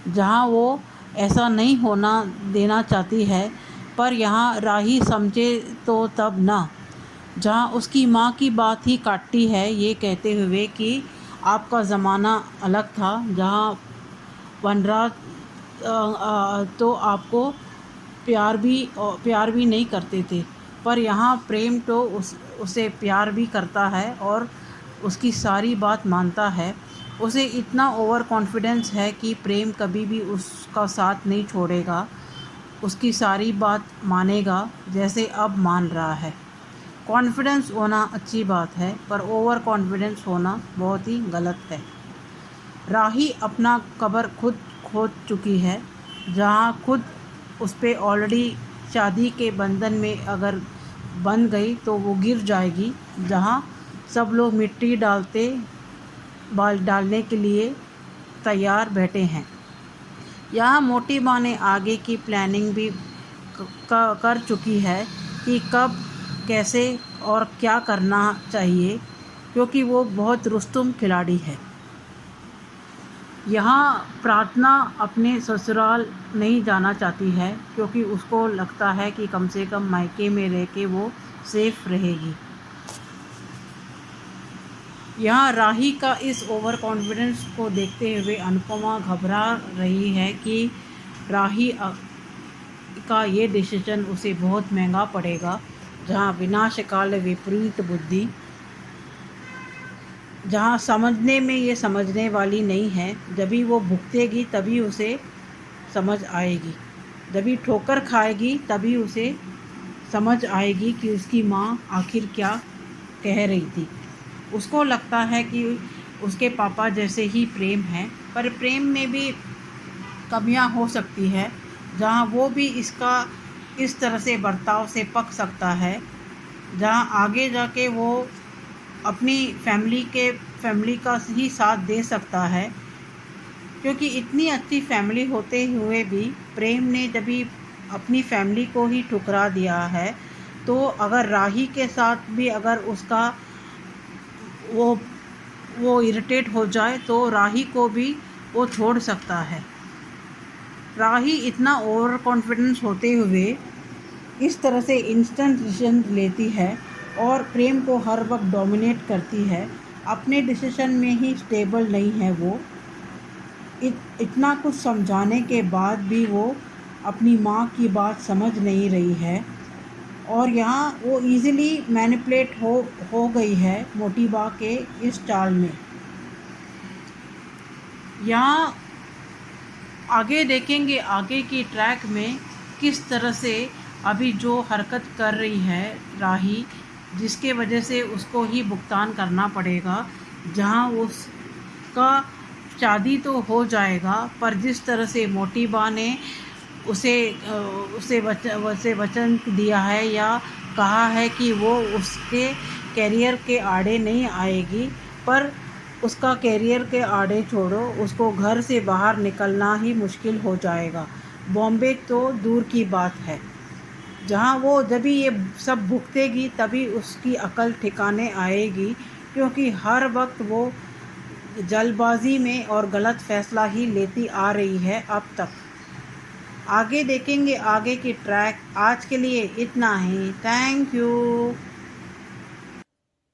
जहाँ वो ऐसा नहीं होना देना चाहती है, पर यहाँ राही समझे तो तब ना। जहाँ उसकी माँ की बात ही काटती है ये कहते हुए कि आपका ज़माना अलग था, जहाँ वनराज तो आपको प्यार भी नहीं करते थे, पर यहाँ प्रेम तो उसे प्यार भी करता है और उसकी सारी बात मानता है। उसे इतना ओवर कॉन्फिडेंस है कि प्रेम कभी भी उसका साथ नहीं छोड़ेगा, उसकी सारी बात मानेगा जैसे अब मान रहा है। कॉन्फिडेंस होना अच्छी बात है, पर ओवर कॉन्फिडेंस होना बहुत ही गलत है। राही अपना कब्र खुद खोद चुकी है, जहाँ खुद उस पे ऑलरेडी शादी के बंधन में अगर बंध गई तो वो गिर जाएगी। जहाँ सब लोग मिट्टी डालने के लिए तैयार बैठे हैं। यहाँ मोटी माँ ने आगे की प्लानिंग भी कर चुकी है कि कब कैसे और क्या करना चाहिए, क्योंकि वो बहुत रुस्तुम खिलाड़ी है। यहाँ प्रार्थना अपने ससुराल नहीं जाना चाहती है क्योंकि उसको लगता है कि कम से कम मायके में रह के वो सेफ रहेगी। यहाँ राही का इस ओवर कॉन्फिडेंस को देखते हुए अनुपमा घबरा रही है कि राही का ये डिसीजन उसे बहुत महंगा पड़ेगा। जहाँ विनाशकाल विपरीत बुद्धि, जहाँ समझने में ये समझने वाली नहीं है। जभी वो भुगतेगी तभी उसे समझ आएगी, जभी ठोकर खाएगी तभी उसे समझ आएगी कि उसकी माँ आखिर क्या कह रही थी। उसको लगता है कि उसके पापा जैसे ही प्रेम है, पर प्रेम में भी कमियां हो सकती है, जहाँ वो भी इसका इस तरह से बर्ताव से पक सकता है, जहाँ आगे जाके वो अपनी फैमिली का ही साथ दे सकता है। क्योंकि इतनी अच्छी फैमिली होते हुए भी प्रेम ने जब भी अपनी फैमिली को ही ठुकरा दिया है, तो अगर राही के साथ भी अगर उसका वो इरिटेट हो जाए तो राही को भी वो छोड़ सकता है। राही इतना ओवर कॉन्फिडेंस होते हुए इस तरह से इंस्टेंट डिसीजन लेती है और प्रेम को हर वक्त डोमिनेट करती है। अपने डिसीजन में ही स्टेबल नहीं है वो। इतना कुछ समझाने के बाद भी वो अपनी माँ की बात समझ नहीं रही है और यहाँ वो इजीली मैनिपुलेट हो गई है मोटीबा के इस चाल में। यहाँ आगे देखेंगे आगे की ट्रैक में किस तरह से अभी जो हरकत कर रही है राही, जिसके वजह से उसको ही भुगतान करना पड़ेगा। जहाँ उसका शादी तो हो जाएगा, पर जिस तरह से मोटीबा ने उसे वचन दिया है या कहा है कि वो उसके कैरियर के आड़े नहीं आएगी, पर उसका कैरियर के आड़े छोड़ो, उसको घर से बाहर निकलना ही मुश्किल हो जाएगा। बॉम्बे तो दूर की बात है। जहाँ वो जब भी ये सब भुगतेगी तभी उसकी अकल ठिकाने आएगी, क्योंकि हर वक्त वो जल्दबाजी में और गलत फैसला ही लेती आ रही है अब तक। आगे देखेंगे आगे की ट्रैक। आज के लिए इतना ही। Thank you.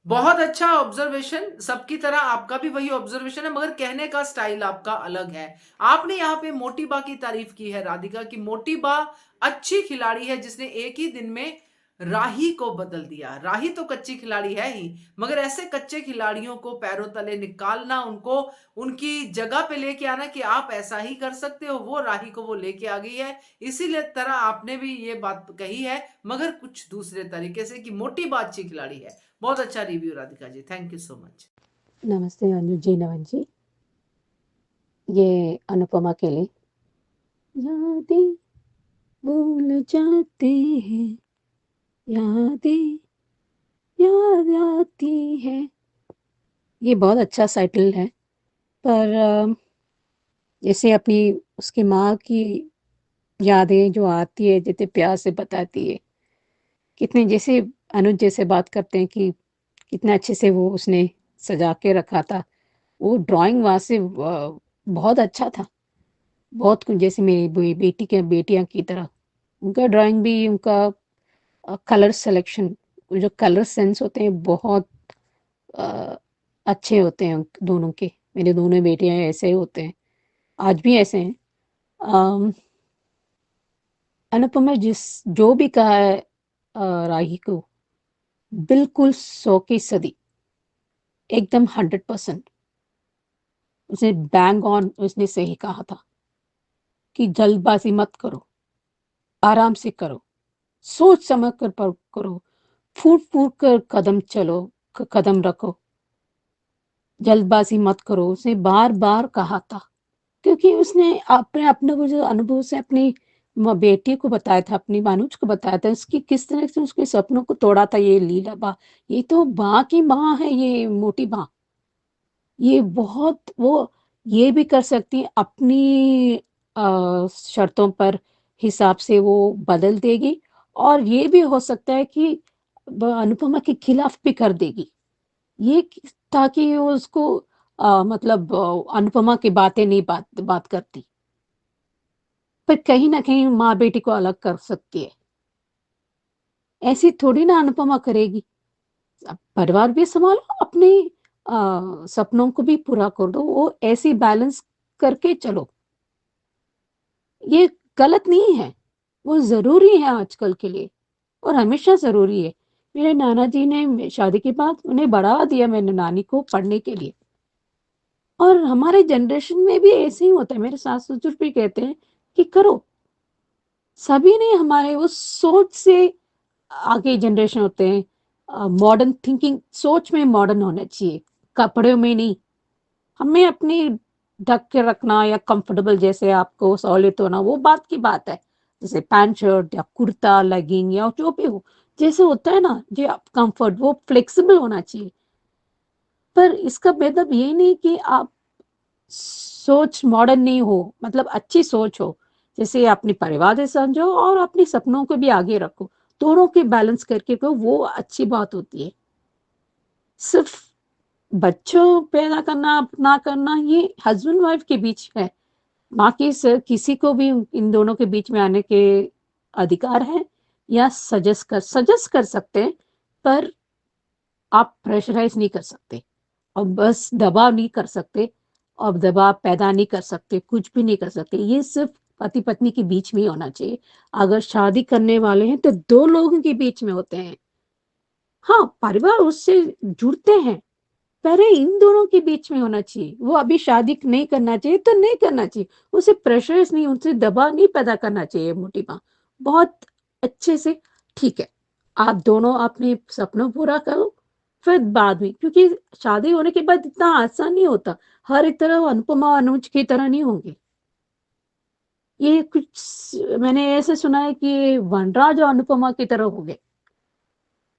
बहुत अच्छा ऑब्जर्वेशन। सबकी तरह आपका भी वही ऑब्जर्वेशन है, मगर कहने का स्टाइल आपका अलग है। आपने यहाँ पे मोटीबा की तारीफ की है राधिका की। मोटीबा अच्छी खिलाड़ी है जिसने एक ही दिन में राही को बदल दिया। राही तो कच्ची खिलाड़ी है ही, मगर ऐसे कच्चे खिलाड़ियों को पैरों तले निकालना, उनको उनकी जगह पे लेके आना कि आप ऐसा ही कर सकते हो, वो राही को वो लेके आ गई है। इसीलिए तरह आपने भी ये बात कही है, मगर कुछ दूसरे तरीके से, कि मोटी बात अच्छी खिलाड़ी है। बहुत अच्छा review Radhika ji, thank you so much. नमस्ते अंजू जी, नमन जी। ये अनुपमा के लिए। यादें भूल जाते हैं, यादें याद आती है। ये बहुत अच्छा टाइटल है, पर जैसे अपनी उसकी माँ की यादें जो आती है, जितने प्यार से बताती है, कितने जैसे अनुज जैसे बात करते हैं कि कितना अच्छे से वो उसने सजा के रखा था। वो ड्राइंग वहाँ से बहुत अच्छा था। बहुत कुछ जैसे मेरी बेटी के बेटियां की तरह उनका ड्राइंग भी, उनका कलर सिलेक्शन, जो कलर सेंस होते हैं बहुत अ, अच्छे होते हैं दोनों के। मेरे दोनों बेटियां ऐसे ही होते हैं, आज भी ऐसे हैं। अम, अनुपमा जिस जो भी कहा है राही को, बिल्कुल 100% एकदम 100% उसने बैंग ऑन, उसने सही कहा था कि जल्दबाजी मत करो, आराम से करो, सोच समझ कर करो, फूट फूट कर कदम चलो, कदम रखो, जल्दबाजी मत करो। उसने बार बार कहा था, क्योंकि उसने अपने अपने वो जो अनुभव से अपनी बेटी को बताया था, अपनी मानुज को बताया था, उसकी किस तरह से उसके सपनों को तोड़ा था। ये लीला बा, ये तो माँ की माँ है, ये मोटी माँ। ये बहुत वो ये भी कर सकती है अपनी शर्तों पर, हिसाब से वो बदल देगी। और ये भी हो सकता है कि अनुपमा के खिलाफ भी कर देगी, ये ताकि वो उसको मतलब अनुपमा की बातें नहीं बात करती, पर कहीं ना कहीं माँ बेटी को अलग कर सकती है। ऐसी थोड़ी ना अनुपमा करेगी। अब परिवार भी संभालो, अपने सपनों को भी पूरा कर दो, वो ऐसी बैलेंस करके चलो। ये गलत नहीं है, वो ज़रूरी है आजकल के लिए, और हमेशा ज़रूरी है। मेरे नाना जी ने शादी के बाद उन्हें बढ़ावा दिया, मैंने नानी को पढ़ने के लिए। और हमारे जनरेशन में भी ऐसे ही होता है, मेरे सास-ससुर भी कहते हैं कि करो। सभी ने हमारे उस सोच से आगे जनरेशन होते हैं, मॉडर्न थिंकिंग, सोच में मॉडर्न होना चाहिए, कपड़ों में नहीं। हमें अपनी ढक के रखना या कंफर्टेबल जैसे आपको सहूलियत होना, वो बात की बात है। जैसे पैंट शर्ट या कुर्ता लेगिंग या जो भी हो, जैसे होता है ना, जो आप कंफर्ट, वो फ्लेक्सिबल होना चाहिए। पर इसका मतलब ये नहीं कि आप सोच मॉडर्न नहीं हो, मतलब अच्छी सोच हो, जैसे अपने परिवार से समझो और अपने सपनों को भी आगे रखो, दोनों के बैलेंस करके को, वो अच्छी बात होती है। सिर्फ बच्चों पैदा करना ना करना ये हस्बैंड वाइफ के बीच है, बाकी किसी को भी इन दोनों के बीच में आने के अधिकार है, या सजेस्ट कर सकते हैं, पर आप प्रेशराइज नहीं कर सकते, और बस दबाव नहीं कर सकते, और दबाव पैदा नहीं कर सकते, कुछ भी नहीं कर सकते। ये सिर्फ पति पत्नी के बीच में ही होना चाहिए। अगर शादी करने वाले हैं तो दो लोगों के बीच में होते हैं। हाँ, परिवार उससे जुड़ते हैं, पहले इन दोनों के बीच में होना चाहिए। वो अभी शादी नहीं करना चाहिए तो नहीं करना चाहिए, उसे प्रेशराइज नहीं, उनसे दबाव नहीं पैदा करना चाहिए। मोटी माँ बहुत अच्छे से, ठीक है, आप दोनों अपने सपनों पूरा करो, फिर बाद में, क्योंकि शादी होने के बाद इतना आसान नहीं होता, हर एक तरह अनुपमा अनुज की तरह नहीं होंगे। ये कुछ मैंने ऐसे सुना है कि वनराज और अनुपमा की तरह हो गए।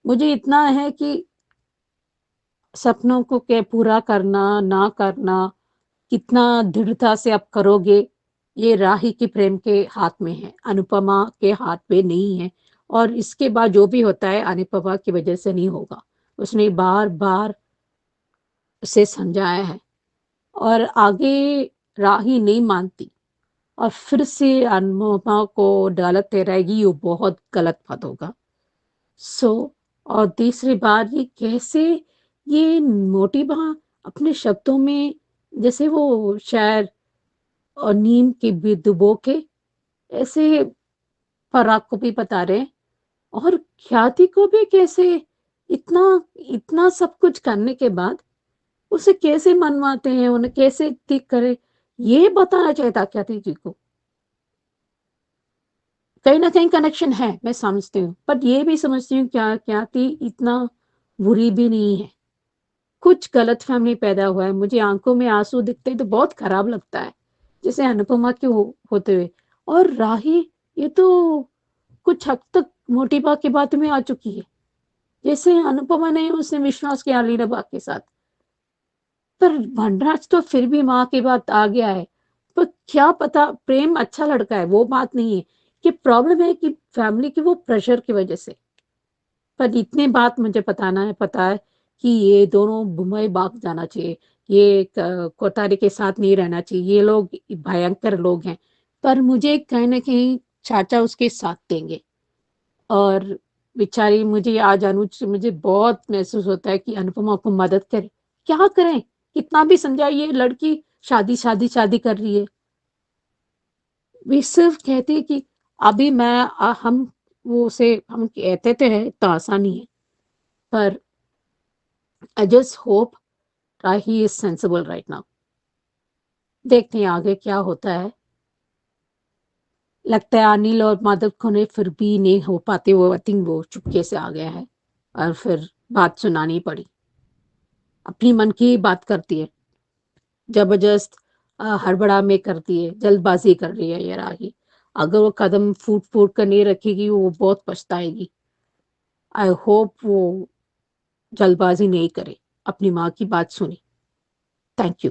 मुझे इतना है कि सपनों को क्या पूरा करना ना करना, कितना दृढ़ता से आप करोगे, ये राही के प्रेम के हाथ में है, अनुपमा के हाथ में नहीं है। और इसके बाद जो भी होता है अनुपमा की वजह से नहीं होगा, उसने बार बार उसे समझाया है, और आगे राही नहीं मानती और फिर से अनुपमा को गलत ठहराएगी, ये बहुत गलत बात होगा। और तीसरी बात, ये कैसे ये मोटी माँ अपने शब्दों में, जैसे वो शायर और नीम के भी डुबो के ऐसे पराग को भी बता रहे हैं, और ख्याति को भी कैसे इतना इतना सब कुछ करने के बाद उसे कैसे मनवाते हैं, उन्हें कैसे ठीक करे, ये बताना चाहिए था ख्याति जी को। कहीं ना कहीं कनेक्शन है, मैं समझती हूँ, बट ये भी समझती हूँ क्या ख्याति इतना बुरी भी नहीं है। कुछ गलत फहमी पैदा हुआ है, मुझे आंखों में आंसू दिखते हैं तो बहुत खराब लगता है, जैसे अनुपमा के होते हुए। और राही, ये तो कुछ हद तक मोटिवा की बात में आ चुकी है, जैसे अनुपमा ने उसने विश्वास किया अलीना बाग के साथ, पर धनराज तो फिर भी माँ की बात आ गया है। पर क्या पता, प्रेम अच्छा लड़का है, वो बात नहीं है, कि प्रॉब्लम है कि फैमिली के वो प्रेशर की वजह से। पर इतनी बात मुझे पता है कि ये दोनों मुंबई भाग जाना चाहिए, ये कोठारी के साथ नहीं रहना चाहिए, ये लोग भयंकर लोग हैं। पर मुझे कहीं ना कहीं चाचा उसके साथ देंगे। और बेचारी, मुझे आज अनुज से मुझे बहुत महसूस होता है कि अनुपमा को मदद करे। क्या करें, कितना भी समझाइए, लड़की शादी शादी शादी कर रही है। वे सिर्फ कहते हैं कि अभी हम वो उसे हम कहते तो है, इतना आसान नहीं है, पर I just hope he is sensible right now. देखते हैं आगे क्या होता है। लगता है अनिल और माधव को ने फिर भी नहीं हो पाते, वो आई थिंक वो चुपके से आ गया है और फिर बात सुनानी पड़ी। अपनी मन की बात करती है, जबरदस्त हड़बड़ा में करती है, जल्दबाजी कर रही है ये राही। अगर वो कदम फूट फूट कर नहीं रखेगी, वो बहुत पछताएगी। आई होप वो जल्दबाजी नहीं करे, अपनी माँ की बात सुने। Thank you.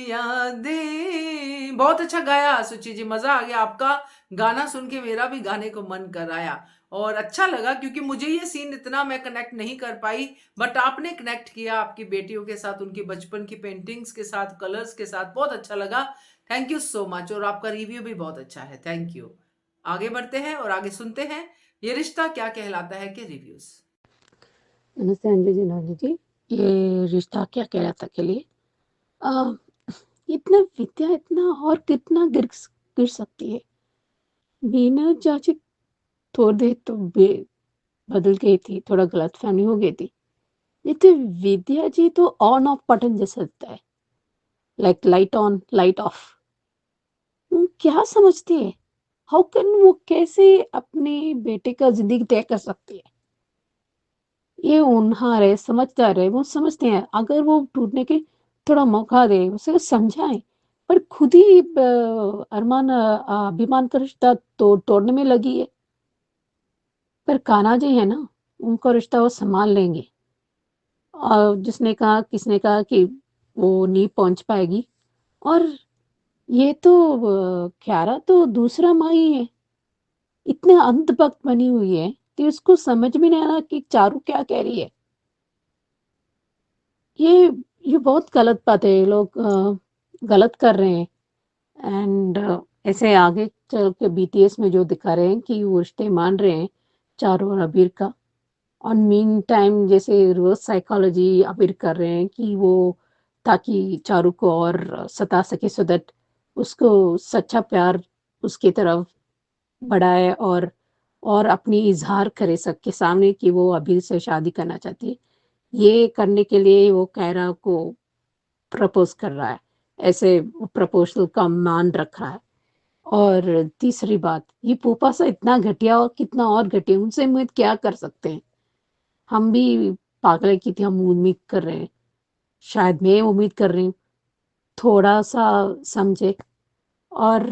यादें बहुत अच्छा गाया सुचि जी, मजा आ गया। आपका गाना सुन के मेरा भी गाने को मन कर आया और अच्छा लगा, क्योंकि मुझे ये सीन इतना मैं कनेक्ट नहीं कर पाई, बट आपने कनेक्ट किया आपकी बेटियों के साथ, उनकी बचपन की पेंटिंग्स के साथ, कलर्स के साथ। बहुत अच्छा लगा, थैंक यू सो मच। और आपका रिव्यू भी बहुत अच्छा है, थैंक यू। आगे बढ़ते हैं और आगे सुनते हैं ये रिश्ता क्या कहलाता है के रिव्यूज। नमस्ते अंजलि जी। ये रिश्ता क्या कहलाता के लिए अ, इतना विद्या इतना और कितना गिर सकती है। बीना चाची थोड़ी देर तो बदल गई थी, थोड़ा गलत फहमी हो गई थी। ये तो विद्या जी तो ऑन ऑफ बटन जैसा लगता है, like light on light of. वो क्या समझती है, हाउ कैन वो कैसे अपने बेटे का जिंदगी तय कर सकती है। ये होनहार है, समझदार है, वो समझते हैं अगर वो टूटने के थोड़ा मौका दे, उसे समझाएं। पर खुद ही अभिमान का रिश्ता तोड़ने में लगी है। पर कान्हा जी है ना, उनका रिश्ता वो संभाल लेंगे। और किसने कहा कि वो नहीं पहुंच पाएगी। और ये तो क्यारा तो दूसरा माई है, इतने अंधभक्त बनी हुई है कि उसको समझ में नहीं आ रहा कि चारू क्या कह रही है। ये ये बहुत गलत बात है, ये लोग गलत कर रहे हैं। एंड ऐसे आगे चल के बीटीएस में जो दिखा रहे हैं कि वो रिश्ते मान रहे हैं चारू और अबीर का। और मीन टाइम जैसे रिवर्स साइकोलॉजी अबीर कर रहे हैं कि वो, ताकि चारू को और सता सके, सो दैट उसको सच्चा प्यार उसकी तरफ बढ़ाए और अपनी इजहार करे सबके सामने कि वो अबीर से शादी करना चाहती है। ये करने के लिए वो कायरा को प्रपोज कर रहा है, ऐसे प्रपोजल का मान रख रहा है। और तीसरी बात, ये पोपासा इतना घटिया और कितना और घटिया, उनसे उम्मीद क्या कर सकते हैं। हम भी पागल की थी, हम उम्मीद कर रहे हैं, शायद मैं उम्मीद कर रही हूँ थोड़ा सा समझे। और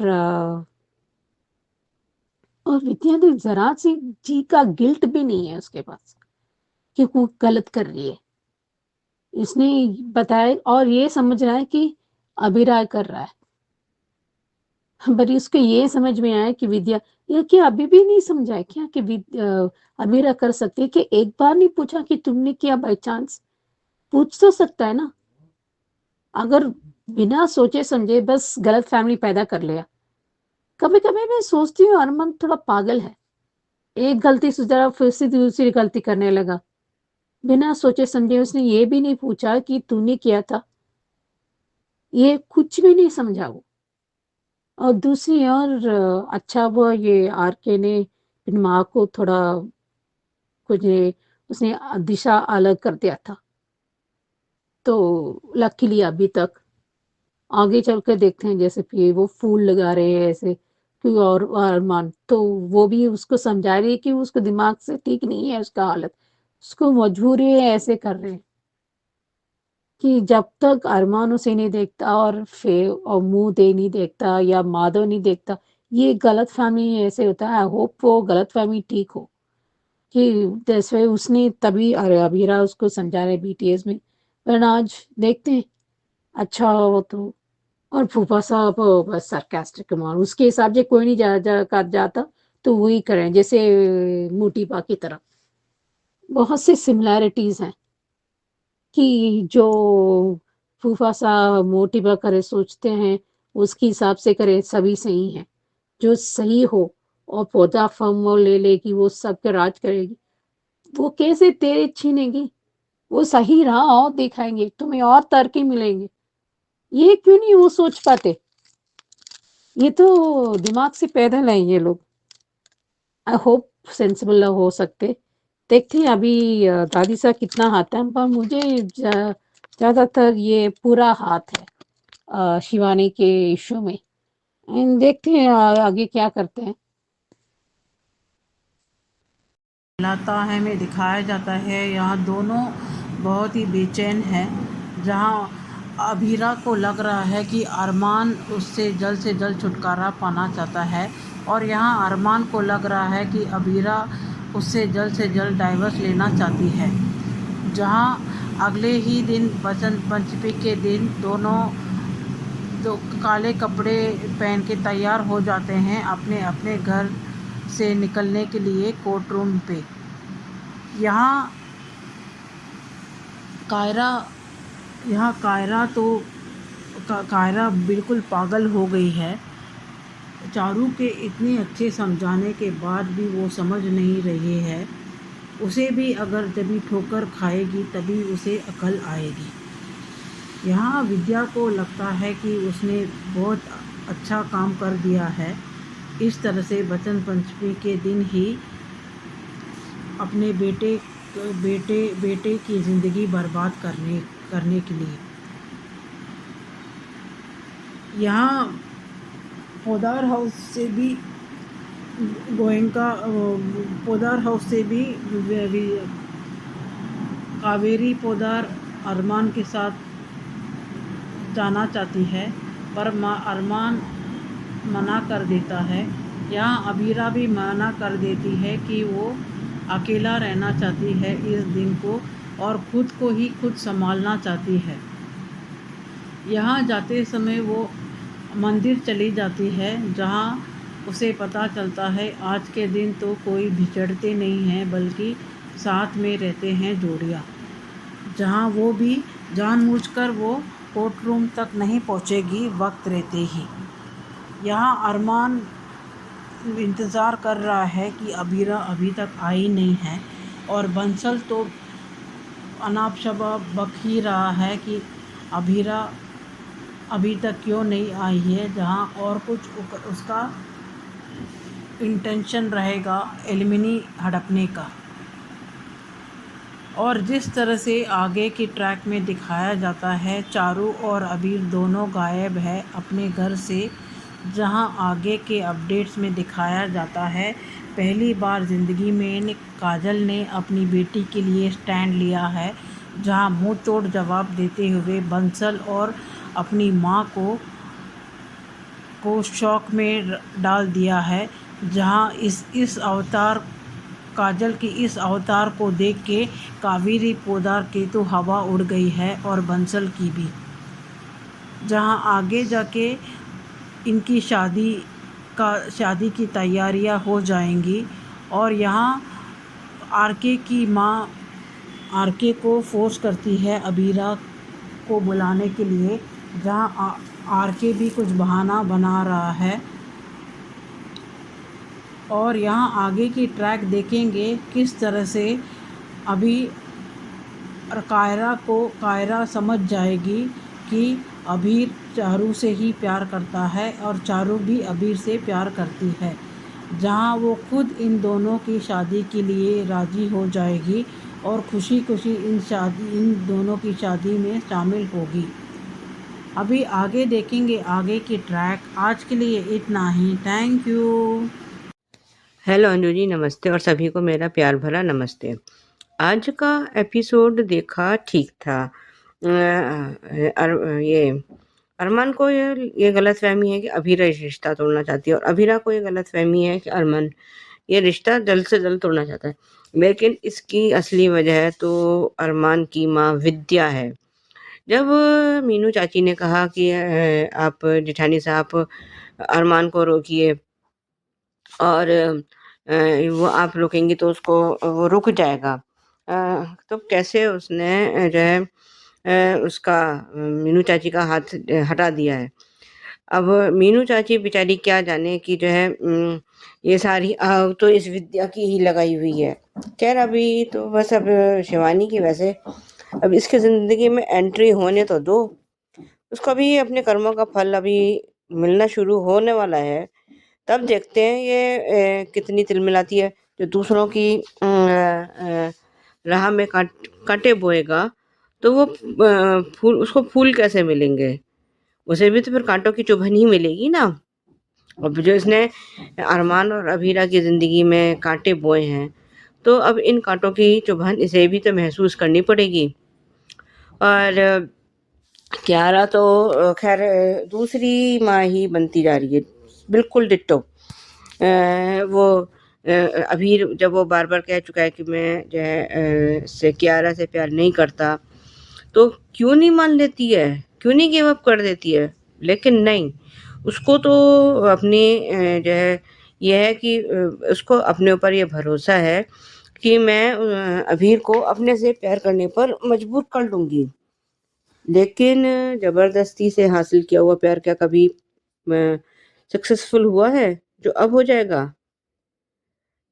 और विद्या तो जरा सी जी का गिल्ट भी नहीं है उसके पास कि वो गलत कर रही है। इसने बताया और ये समझ रहा है कि अभिराय कर रहा है, पर इसको ये समझ में आया कि विद्या, ये क्या अभी भी नहीं समझा है क्या कि अभिरा कर सकती है। कि एक बार नहीं पूछा कि तुमने किया, बाई चांस पूछ तो सकता है ना। अगर बिना सोचे समझे बस गलत फैमिली पैदा कर लिया। कभी कभी मैं सोचती हूँ अरमान थोड़ा पागल है, एक गलती सुधारा फिर से दूसरी गलती करने लगा। बिना सोचे समझे उसने ये भी नहीं पूछा कि तूने किया था, ये कुछ भी नहीं समझा वो। और दूसरी ओर अच्छा हुआ ये आरके ने अपनी माँ को थोड़ा कुछ उसने दिशा अलग कर दिया था। तो लकीली अभी तक आगे चल कर देखते हैं जैसे कि वो फूल लगा रहे हैं ऐसे कोई और अरमान तो वो भी उसको समझा रही है कि उसको दिमाग से ठीक नहीं है उसका हालत। उसको मजबूरी है ऐसे कर रहे हैं कि जब तक अरमान उसे नहीं देखता और मुँह दे नहीं देखता या माधव नहीं देखता, ये गलतफ़हमी ऐसे होता है। आई होप वो गलतफ़हमी ठीक हो कि जैसे उसने तभी अबीरा उसको समझा रहे बीटीएस में। वरना आज देखते हैं अच्छा हो तो और फूफा साहब बस सार्कास्टिक कमाल उसके हिसाब से कोई नहीं कर जाता तो वही करें जैसे मोटीपा की तरह। बहुत सी सिमिलैरिटीज़ हैं कि जो फूफा साहब मोटीबा करे सोचते हैं उसके हिसाब से करे सभी सही हैं। जो सही हो और पौधा फर्म वो ले ले कि वो सबके राज करेगी, वो कैसे तेरे छीनेगी? वो सही राह और दिखाएँगे, तुम्हें और तरक्की मिलेंगे। ये क्यों नहीं वो सोच पाते? ये तो दिमाग से पैदल हैं ये लोग। आई होप सेंसिबल हो सकते। देखते हैं अभी दादी साहब कितना हाथ है पर मुझे ज़्यादातर ये पूरा हाथ है शिवानी के इशू में। देखते हैं आगे क्या करते हैं। लाता है में दिखाया जाता है यहाँ दोनों बहुत ही बेचैन हैं। जहाँ अभीरा को लग रहा है कि अरमान उससे जल्द छुटकारा पाना चाहता है और यहाँ अरमान को लग रहा है कि अभीरा उससे जल्द डाइवर्स लेना चाहती है। जहाँ अगले ही दिन बसंत पंचमी के दिन दोनों तो काले कपड़े पहन के तैयार हो जाते हैं अपने अपने घर से निकलने के लिए कोर्ट रूम पे। यहाँ कायरा बिल्कुल पागल हो गई है। चारू के इतने अच्छे समझाने के बाद भी वो समझ नहीं रही है। उसे भी अगर जब ठोकर खाएगी तभी उसे अकल आएगी। यहाँ विद्या को लगता है कि उसने बहुत अच्छा काम कर दिया है इस तरह से बसंत पंचमी के दिन ही अपने बेटे की ज़िंदगी बर्बाद करने के लिए। यहाँ पोदार हाउस से भी कावेरी पोदार अरमान के साथ जाना चाहती है पर अरमान मना कर देता है। यहाँ अबीरा भी मना कर देती है कि वो अकेला रहना चाहती है इस दिन को और खुद को ही खुद संभालना चाहती है। यहाँ जाते समय वो मंदिर चली जाती है जहाँ उसे पता चलता है आज के दिन तो कोई बिछड़ते नहीं हैं बल्कि साथ में रहते हैं जोड़ियाँ। जहाँ वो भी जानबूझकर वो कोर्ट रूम तक नहीं पहुँचेगी वक्त रहते ही। यहाँ अरमान इंतज़ार कर रहा है कि अबीरा अभी तक आई नहीं है और बंसल तो अनाप शनाप बक ही रहा है कि अबीरा अभी तक क्यों नहीं आई है। जहाँ और कुछ उसका इंटेंशन रहेगा एलिमिनी हड़पने का। और जिस तरह से आगे की ट्रैक में दिखाया जाता है चारू और अबीर दोनों गायब है अपने घर से। जहां आगे के अपडेट्स में दिखाया जाता है पहली बार ज़िंदगी में काजल ने अपनी बेटी के लिए स्टैंड लिया है। जहां मुंह तोड़ जवाब देते हुए बंसल और अपनी मां को शौक में डाल दिया है। जहां इस अवतार काजल की इस अवतार को देख के कावेरी पोदार की तो हवा उड़ गई है और बंसल की भी। जहां आगे जाके इनकी शादी की तैयारियां हो जाएंगी और यहाँ आरके की माँ आरके को फोर्स करती है अबीरा को बुलाने के लिए। जहाँ आरके भी कुछ बहाना बना रहा है और यहाँ आगे की ट्रैक देखेंगे किस तरह से अभी कायरा समझ जाएगी कि अबीर चारू से ही प्यार करता है और चारू भी अबीर से प्यार करती है, जहां वो खुद इन दोनों की शादी के लिए राजी हो जाएगी और खुशी खुशी इन दोनों की शादी में शामिल होगी। अभी आगे देखेंगे आगे की ट्रैक। आज के लिए इतना ही। Thank you. Hello Anju ji, नमस्ते और सभी को मेरा प्यार भरा नमस्ते। आज का एपिसोड देखा ठीक था। ये अरमान को ये गलतफहमी है कि अभीरा रिश्ता तोड़ना चाहती है और अभीरा को ये गलतफहमी है कि अरमान ये रिश्ता जल्द से जल्द तोड़ना चाहता है। लेकिन इसकी असली वजह तो अरमान की माँ विद्या है। जब मीनू चाची ने कहा कि आप जेठानी साहब अरमान को रोकिए और वो आप रोकेंगी तो उसको वो रुक जाएगा। तो कैसे उसने जो है उसका मीनू चाची का हाथ हटा दिया है। अब मीनू चाची बेचारी क्या जाने कि जो है ये सारी आग तो इस विद्या की ही लगाई हुई है। खैर अभी तो बस अब शिवानी की वैसे अब इसके ज़िंदगी में एंट्री होने तो दो, उसको भी अपने कर्मों का फल अभी मिलना शुरू होने वाला है। तब देखते हैं ये कितनी तिलमिलाती है। जो दूसरों की राह में कांटे बोएगा तो वो उसको फूल कैसे मिलेंगे? उसे भी तो फिर कांटों की चुभन ही मिलेगी ना। अब जो इसने अरमान और अभीरा की ज़िंदगी में कांटे बोए हैं तो अब इन कांटों की चुभन इसे भी तो महसूस करनी पड़ेगी। और कियारा तो खैर दूसरी माँ ही बनती जा रही है, बिल्कुल डिट्टो। वो अभी जब वो बार बार कह चुका है कि मैं जो है से कियारा से प्यार नहीं करता, तो क्यों नहीं मान लेती है, क्यों नहीं गिव अप कर देती है? लेकिन नहीं, उसको तो अपनी जो है ये है कि उसको अपने ऊपर ये भरोसा है कि मैं अभीर को अपने से प्यार करने पर मजबूर कर लूँगी। लेकिन ज़बरदस्ती से हासिल किया हुआ प्यार क्या कभी सक्सेसफुल हुआ है, जो अब हो जाएगा?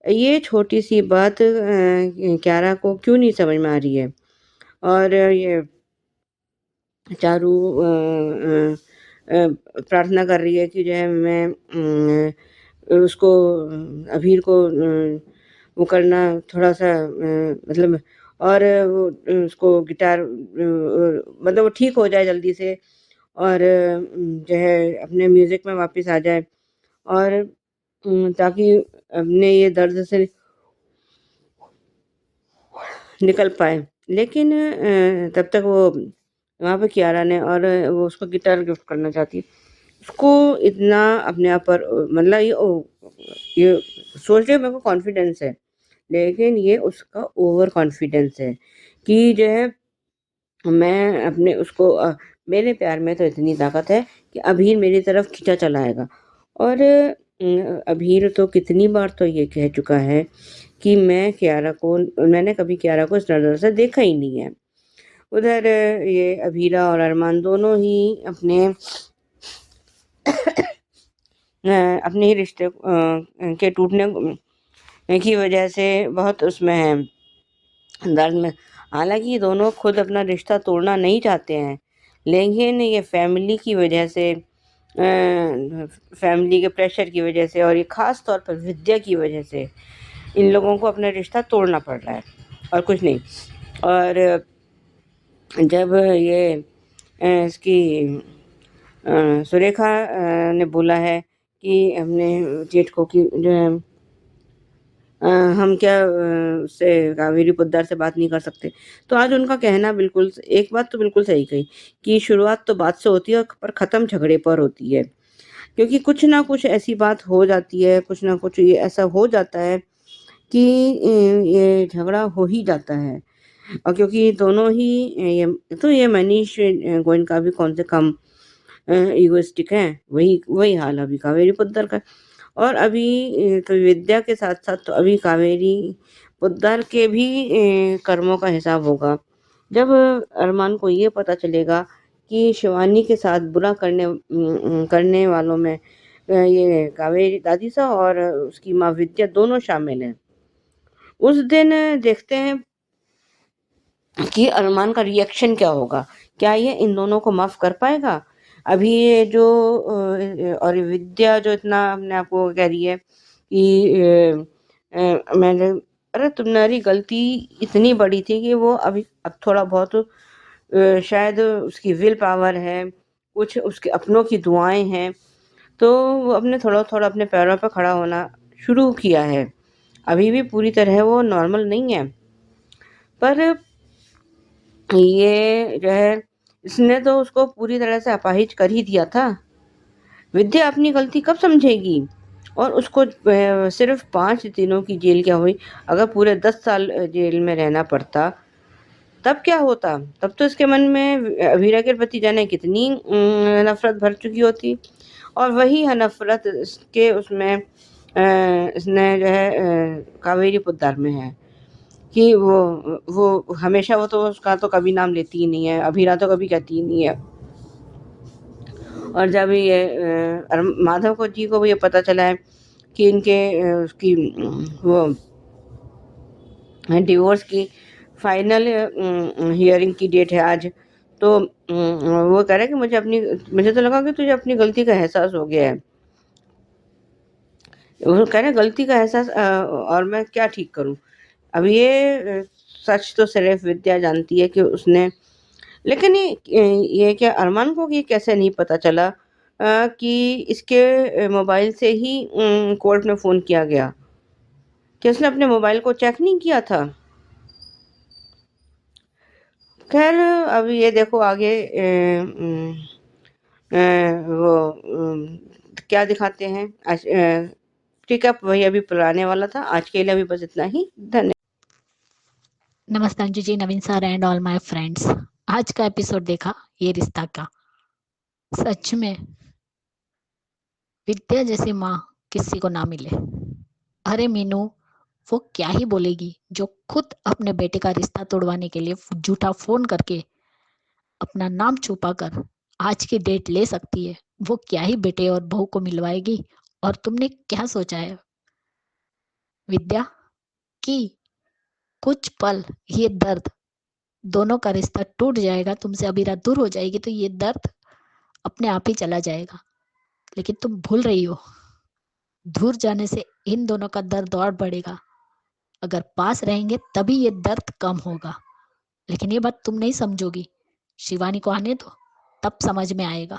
ये छोटी-सी बात कियारा को क्यों नहीं समझ में आ रही है? और ये चारू प्रार्थना कर रही है कि जो है मैं उसको अभीर को वो करना थोड़ा-सा मतलब और वो उसको गिटार मतलब वो ठीक हो जाए जल्दी से और जो है अपने म्यूज़िक में वापस आ जाए और ताकि अपने ये दर्द से निकल पाए। लेकिन तब तक वो वहाँ पे कियारा ने और वो उसको गिटार गिफ्ट करना चाहती है। उसको इतना अपने आप पर मतलब ये सोच रही मेरे को कॉन्फिडेंस है, लेकिन ये उसका ओवर कॉन्फिडेंस है कि जो है मैं अपने उसको मेरे प्यार में तो इतनी ताकत है कि अभीर मेरी तरफ खींचा चला आएगा। और अभीर तो कितनी बार तो ये कह चुका है कि मैंने कभी कियारा को इस नज़र से देखा ही नहीं है। उधर ये अभीरा और अरमान दोनों ही अपने ही रिश्ते के टूटने की वजह से बहुत उसमें हैं दर्द में। हालाँकि ये दोनों खुद अपना रिश्ता तोड़ना नहीं चाहते हैं, लेकिन ये फैमिली की वजह से फैमिली के प्रेशर की वजह से और ये ख़ास तौर पर विद्या की वजह से इन लोगों को अपना रिश्ता तोड़ना पड़ रहा है और कुछ नहीं। और जब ये इसकी सुरेखा ने बोला है कि हमने जेठ को कि जो है हम क्या उससे कावेरी पोद्दार से बात नहीं कर सकते। तो आज उनका कहना बिल्कुल एक बात तो बिल्कुल सही कही कि शुरुआत तो बात से होती है पर ख़त्म झगड़े पर होती है। क्योंकि कुछ ना कुछ ऐसी बात हो जाती है, कुछ ना कुछ ये ऐसा हो जाता है कि ये झगड़ा हो ही जाता है। और क्योंकि दोनों ही ये मनीष गोयनका भी कौन से कम इगोइस्टिक हैं, वही हाल अभी कावेरी पोद्दार का। और अभी तो विद्या के साथ-साथ तो अभी कावेरी पोद्दार के भी कर्मों का हिसाब होगा। जब अरमान को ये पता चलेगा कि शिवानी के साथ बुरा करने वालों में ये कावेरी दादी सा और उसकी माँ विद्या दोनों शामिल हैं। उस दिन देखते हैं कि अरमान का रिएक्शन क्या होगा? क्या ये इन दोनों को माफ़ कर पाएगा? अभी ये जो और ये विद्या जो इतना अपने आप को कह रही है कि मैंने, अरे तुम्हारी गलती इतनी बड़ी थी कि वो अभी अब थोड़ा बहुत शायद उसकी विल पावर है, कुछ उसके अपनों की दुआएं हैं, तो वो अपने थोड़ा थोड़ा अपने पैरों पर खड़ा होना शुरू किया है। अभी भी पूरी तरह वो नॉर्मल नहीं है, पर ये जो है इसने तो उसको पूरी तरह से अपाहिज कर ही दिया था। विद्या अपनी गलती कब समझेगी? और उसको सिर्फ 5 दिनों की जेल क्या हुई, अगर पूरे 10 साल जेल में रहना पड़ता तब क्या होता? तब तो इसके मन में वीरा के प्रति जाने कितनी नफरत भर चुकी होती। और वही है नफरत के उसमें इसने जो है कावेरी पोद्दार में है कि वो हमेशा वो तो उसका तो कभी नाम लेती ही नहीं है, अभीरा तो कभी कहती ही नहीं है। और जब ये माधव को जी को भी ये पता चला है कि इनके उसकी वो डिवोर्स की फाइनल हियरिंग की डेट है आज, तो वो कह रहा है कि मुझे तो लगा कि तुझे अपनी गलती का एहसास हो गया है। वो कह रहे हैं गलती का एहसास और मैं क्या ठीक करूं? अब ये सच तो सिर्फ विद्या जानती है कि उसने, लेकिन ये क्या अरमान को ये कैसे नहीं पता चला कि इसके मोबाइल से ही कोर्ट में फ़ोन किया गया? कि उसने अपने मोबाइल को चेक नहीं किया था? खैर अब ये देखो आगे वो क्या दिखाते हैं। ठीक है, वही अभी पुराने वाला था। आज के लिए अभी बस इतना ही। धन्यवाद। नमस्ते Anju ji, Naveen sir and all my friends. आज का एपिसोड देखा ये रिश्ता का। सच में विद्या जैसी माँ किसी को ना मिले। अरे मीनू, वो क्या ही बोलेगी जो खुद अपने बेटे का रिश्ता तोड़वाने के लिए झूठा फोन करके अपना नाम छुपा कर आज की डेट ले सकती है। वो क्या ही बेटे और बहू को मिलवाएगी। और तुमने क्या सोचा है विद्या कि कुछ पल ये दर्द, दोनों का रिश्ता टूट जाएगा, तुमसे अबीरा दूर हो जाएगी तो ये दर्द अपने आप ही चला जाएगा। लेकिन तुम भूल रही हो, दूर जाने से इन दोनों का दर्द और बढ़ेगा। अगर पास रहेंगे तभी ये दर्द कम होगा। लेकिन ये बात तुम नहीं समझोगी। शिवानी को आने दो, तब समझ में आएगा।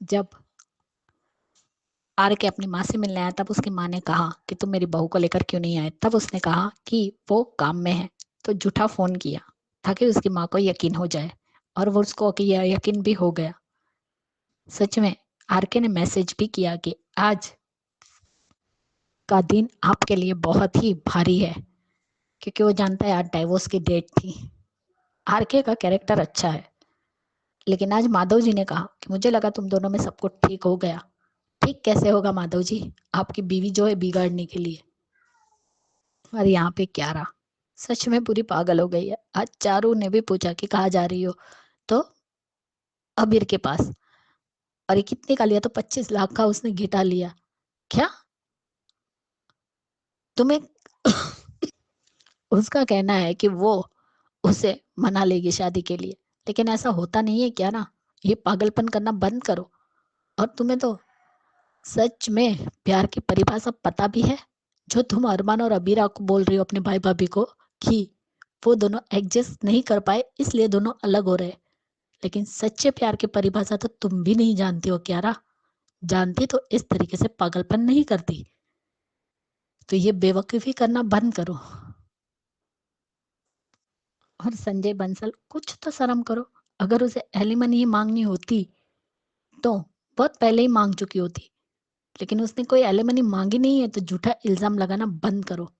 जब आर के अपनी माँ से मिलने आया तब उसकी माँ ने कहा कि तुम मेरी बहू को लेकर क्यों नहीं आए। तब उसने कहा कि वो काम में है, तो झूठा फोन किया ताकि उसकी माँ को यकीन हो जाए। और वो उसको यकीन भी हो गया। सच में आर के ने मैसेज भी किया कि आज का दिन आपके लिए बहुत ही भारी है, क्योंकि वो जानता है आज डाइवोर्स की डेट थी। आर के का कैरेक्टर अच्छा है, लेकिन आज माधव जी ने कहा कि मुझे लगा तुम दोनों में सब कुछ ठीक हो गया। ठीक कैसे होगा माधव जी? आपकी बीवी जो है बिगाड़ने के लिए। और यहाँ पे क्यारा सच में पूरी पागल हो गई है। आज चारू ने भी पूछा कि कहाँ जा रही हो, तो अबीर के पास। और ये कितने का लिया? तो 25 लाख का उसने घिटा लिया। क्या तुम्हें उसका कहना है कि वो उसे मना लेगी शादी के लिए, लेकिन ऐसा होता नहीं है क्या ना? ये पागलपन करना बंद करो। और तुम्हें तो सच में प्यार की परिभाषा पता भी है, जो तुम अरमान और अबीरा को बोल रही हो अपने भाई भाभी को कि वो दोनों एडजस्ट नहीं कर पाए इसलिए दोनों अलग हो रहे। लेकिन सच्चे प्यार की परिभाषा तो तुम भी नहीं जानती हो क्यारा। जानती तो इस तरीके से पागलपन नहीं करती। तो ये बेवकूफी करना बंद करो। और संजय बंसल, कुछ तो शर्म करो। अगर उसे एलिमनी ही मांगनी होती तो बहुत पहले ही मांग चुकी होती, लेकिन उसने कोई एलिमनी मांगी नहीं है, तो झूठा इल्जाम लगाना बंद करो।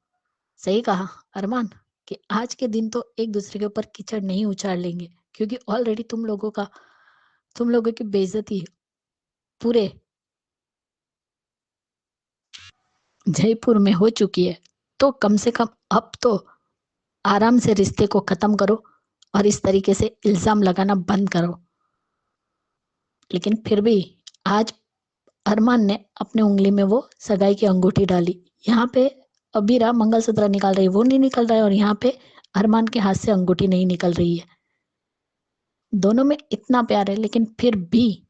सही कहा अरमान कि आज के दिन तो एक दूसरे के ऊपर कीचड़ नहीं उछाल लेंगे, क्योंकि ऑलरेडी तुम लोगों की बेइज्जती पूरे जयपुर में हो चुकी है। तो कम से कम अब तो आराम से रिश्ते को खत्म करो और इस तरीके से इल्जाम लगाना बंद करो। लेकिन फिर भी आज अरमान ने अपने उंगली में वो सगाई की अंगूठी डाली। यहाँ पे अबीरा मंगलसूत्र निकाल रही है, वो नहीं निकल रहा है, और यहाँ पे अरमान के हाथ से अंगूठी नहीं निकल रही है। दोनों में इतना प्यार है, लेकिन फिर भी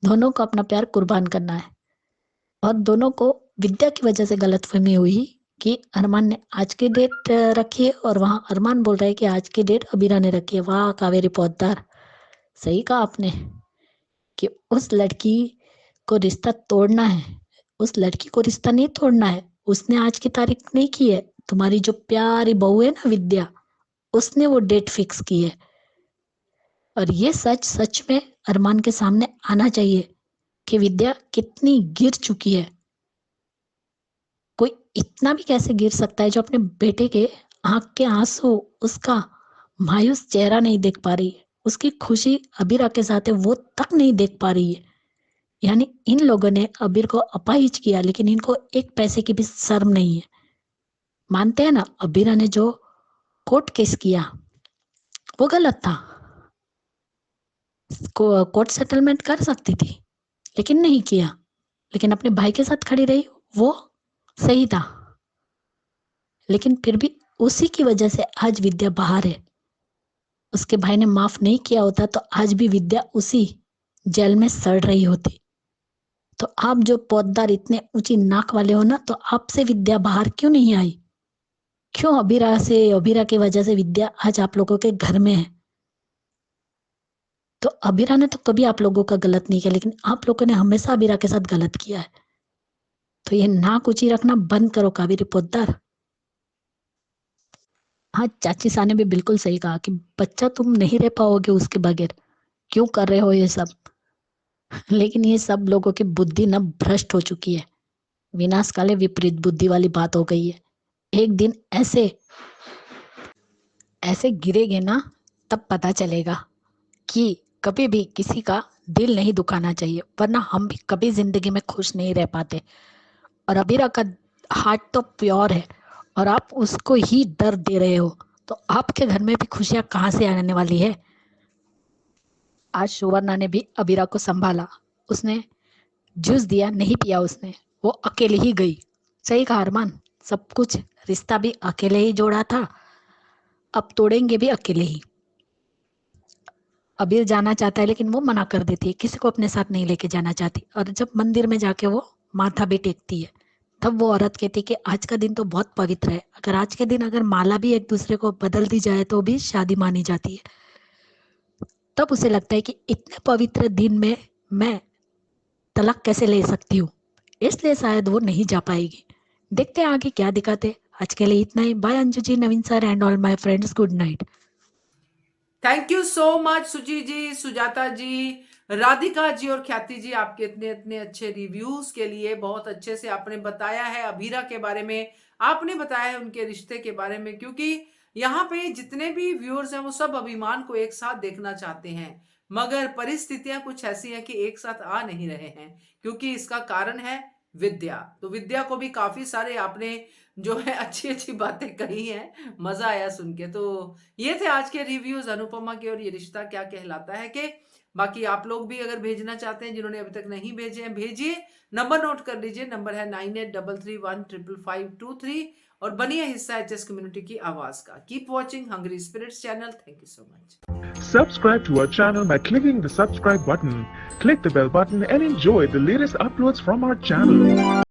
दोनों को अपना प्यार कुर्बान करना है। और दोनों को विद्या की वजह से गलतफहमी हुई कि अरमान ने आज की डेट रखी है और वहां अरमान बोल रहा है कि आज की डेट अबीरा ने रखी है। वाह कावेरी पोद्दार, सही कहा आपने कि उस लड़की को रिश्ता तोड़ना है, उस लड़की को रिश्ता नहीं तोड़ना है। उसने आज की तारीख नहीं की है। तुम्हारी जो प्यारी बहू है ना विद्या, उसने वो डेट फिक्स की है। और ये सच सच में अरमान के सामने आना चाहिए कि विद्या कितनी गिर चुकी है। कोई इतना भी कैसे गिर सकता है जो अपने बेटे के आंख के आंसू, उसका मायूस चेहरा नहीं देख पा रही है, उसकी खुशी अबीरा के साथ है वो तक नहीं देख पा रही है। यानी इन लोगों ने अबीर को अपाहिज किया, लेकिन इनको एक पैसे की भी शर्म नहीं है। मानते हैं ना, अबीरा ने जो कोर्ट केस किया वो गलत था। कोर्ट सेटलमेंट कर सकती थी लेकिन नहीं किया, लेकिन अपने भाई के साथ खड़ी रही, वो सही था। लेकिन फिर भी उसी की वजह से आज विद्या बाहर है। उसके भाई ने माफ नहीं किया होता तो आज भी विद्या उसी जेल में सड़ रही होती। तो आप जो पौधदार इतने ऊंची नाक वाले हो ना, तो आपसे विद्या बाहर क्यों नहीं आई? क्यों अबीरा की वजह से विद्या आज आप लोगों के घर में है? तो अबीरा ने तो कभी आप लोगों का गलत नहीं किया, लेकिन आप लोगों ने हमेशा अबीरा के साथ गलत किया है। तो ये नाक ऊंची रखना बंद करो कावेरी पोद्दार। हाँ, चाची सा ने भी बिल्कुल सही कहा कि बच्चा तुम नहीं रह पाओगे उसके बगैर, क्यों कर रहे हो ये सब। लेकिन ये सब लोगों की बुद्धि न भ्रष्ट हो चुकी है। विनाश काले विपरीत बुद्धि वाली बात हो गई है। एक दिन ऐसे ऐसे गिरेगे ना, तब पता चलेगा कि कभी भी किसी का दिल नहीं दुखाना चाहिए, वरना हम भी कभी जिंदगी में खुश नहीं रह पाते। और अबीरा का हार्ट तो प्योर है और आप उसको ही दर्द दे रहे हो, तो आपके घर में भी खुशियां कहाँ से आने वाली है? आज सुवर्णा ने भी अबीरा को संभाला, उसने जूस दिया, नहीं पिया उसने, वो अकेले ही गई। सही कहा अरमान, सब कुछ रिश्ता भी अकेले ही जोड़ा था, अब तोड़ेंगे भी अकेले ही। अबीर जाना चाहता है लेकिन वो मना कर देती है, किसी को अपने साथ नहीं लेके जाना चाहती। और जब मंदिर में जाके वो माथा भी टेकती है, तब वो औरत कहती है कि आज का दिन तो बहुत पवित्र है, अगर आज के दिन अगर माला भी एक दूसरे को बदल दी जाए तो भी शादी मानी जाती है। तब उसे लगता है कि इतने पवित्र दिन में मैं तलाक कैसे ले सकती हूँ, इसलिए शायद वो नहीं जा पाएगी। देखते हैं आगे क्या दिखाते। आज के लिए इतना ही। Bye Anju ji, Naveen sir and all my friends, good night. Thank you so much Suji ji, Sujata जी, राधिका जी और ख्याति जी, आपके इतने इतने अच्छे रिव्यूज के लिए। बहुत अच्छे से आपने बताया है अबीरा के बारे में, आपने बताया है उनके रिश्ते के बारे में, क्योंकि यहाँ पे जितने भी व्यूअर्स हैं वो सब अभिमान को एक साथ देखना चाहते हैं, मगर परिस्थितियां कुछ ऐसी हैं कि एक साथ आ नहीं रहे हैं, क्योंकि इसका कारण है विद्या। तो विद्या को भी काफी सारे आपने जो है अच्छी अच्छी बातें कही हैं, मजा आया सुन के। तो ये थे आज के रिव्यूज अनुपमा के और ये रिश्ता क्या कहलाता है के। बाकी आप लोग भी अगर भेजना चाहते हैं, जिन्होंने अभी तक नहीं भेजे हैं, भेजिए। नंबर नोट कर लीजिए, नंबर है 9833155523 और बनिए हिस्सा एचएस कम्युनिटी की आवाज का। Keep watching hungry spirits channel. Thank you so much. Subscribe to our channel by clicking the subscribe button. Click the bell button and enjoy the latest uploads from our channel.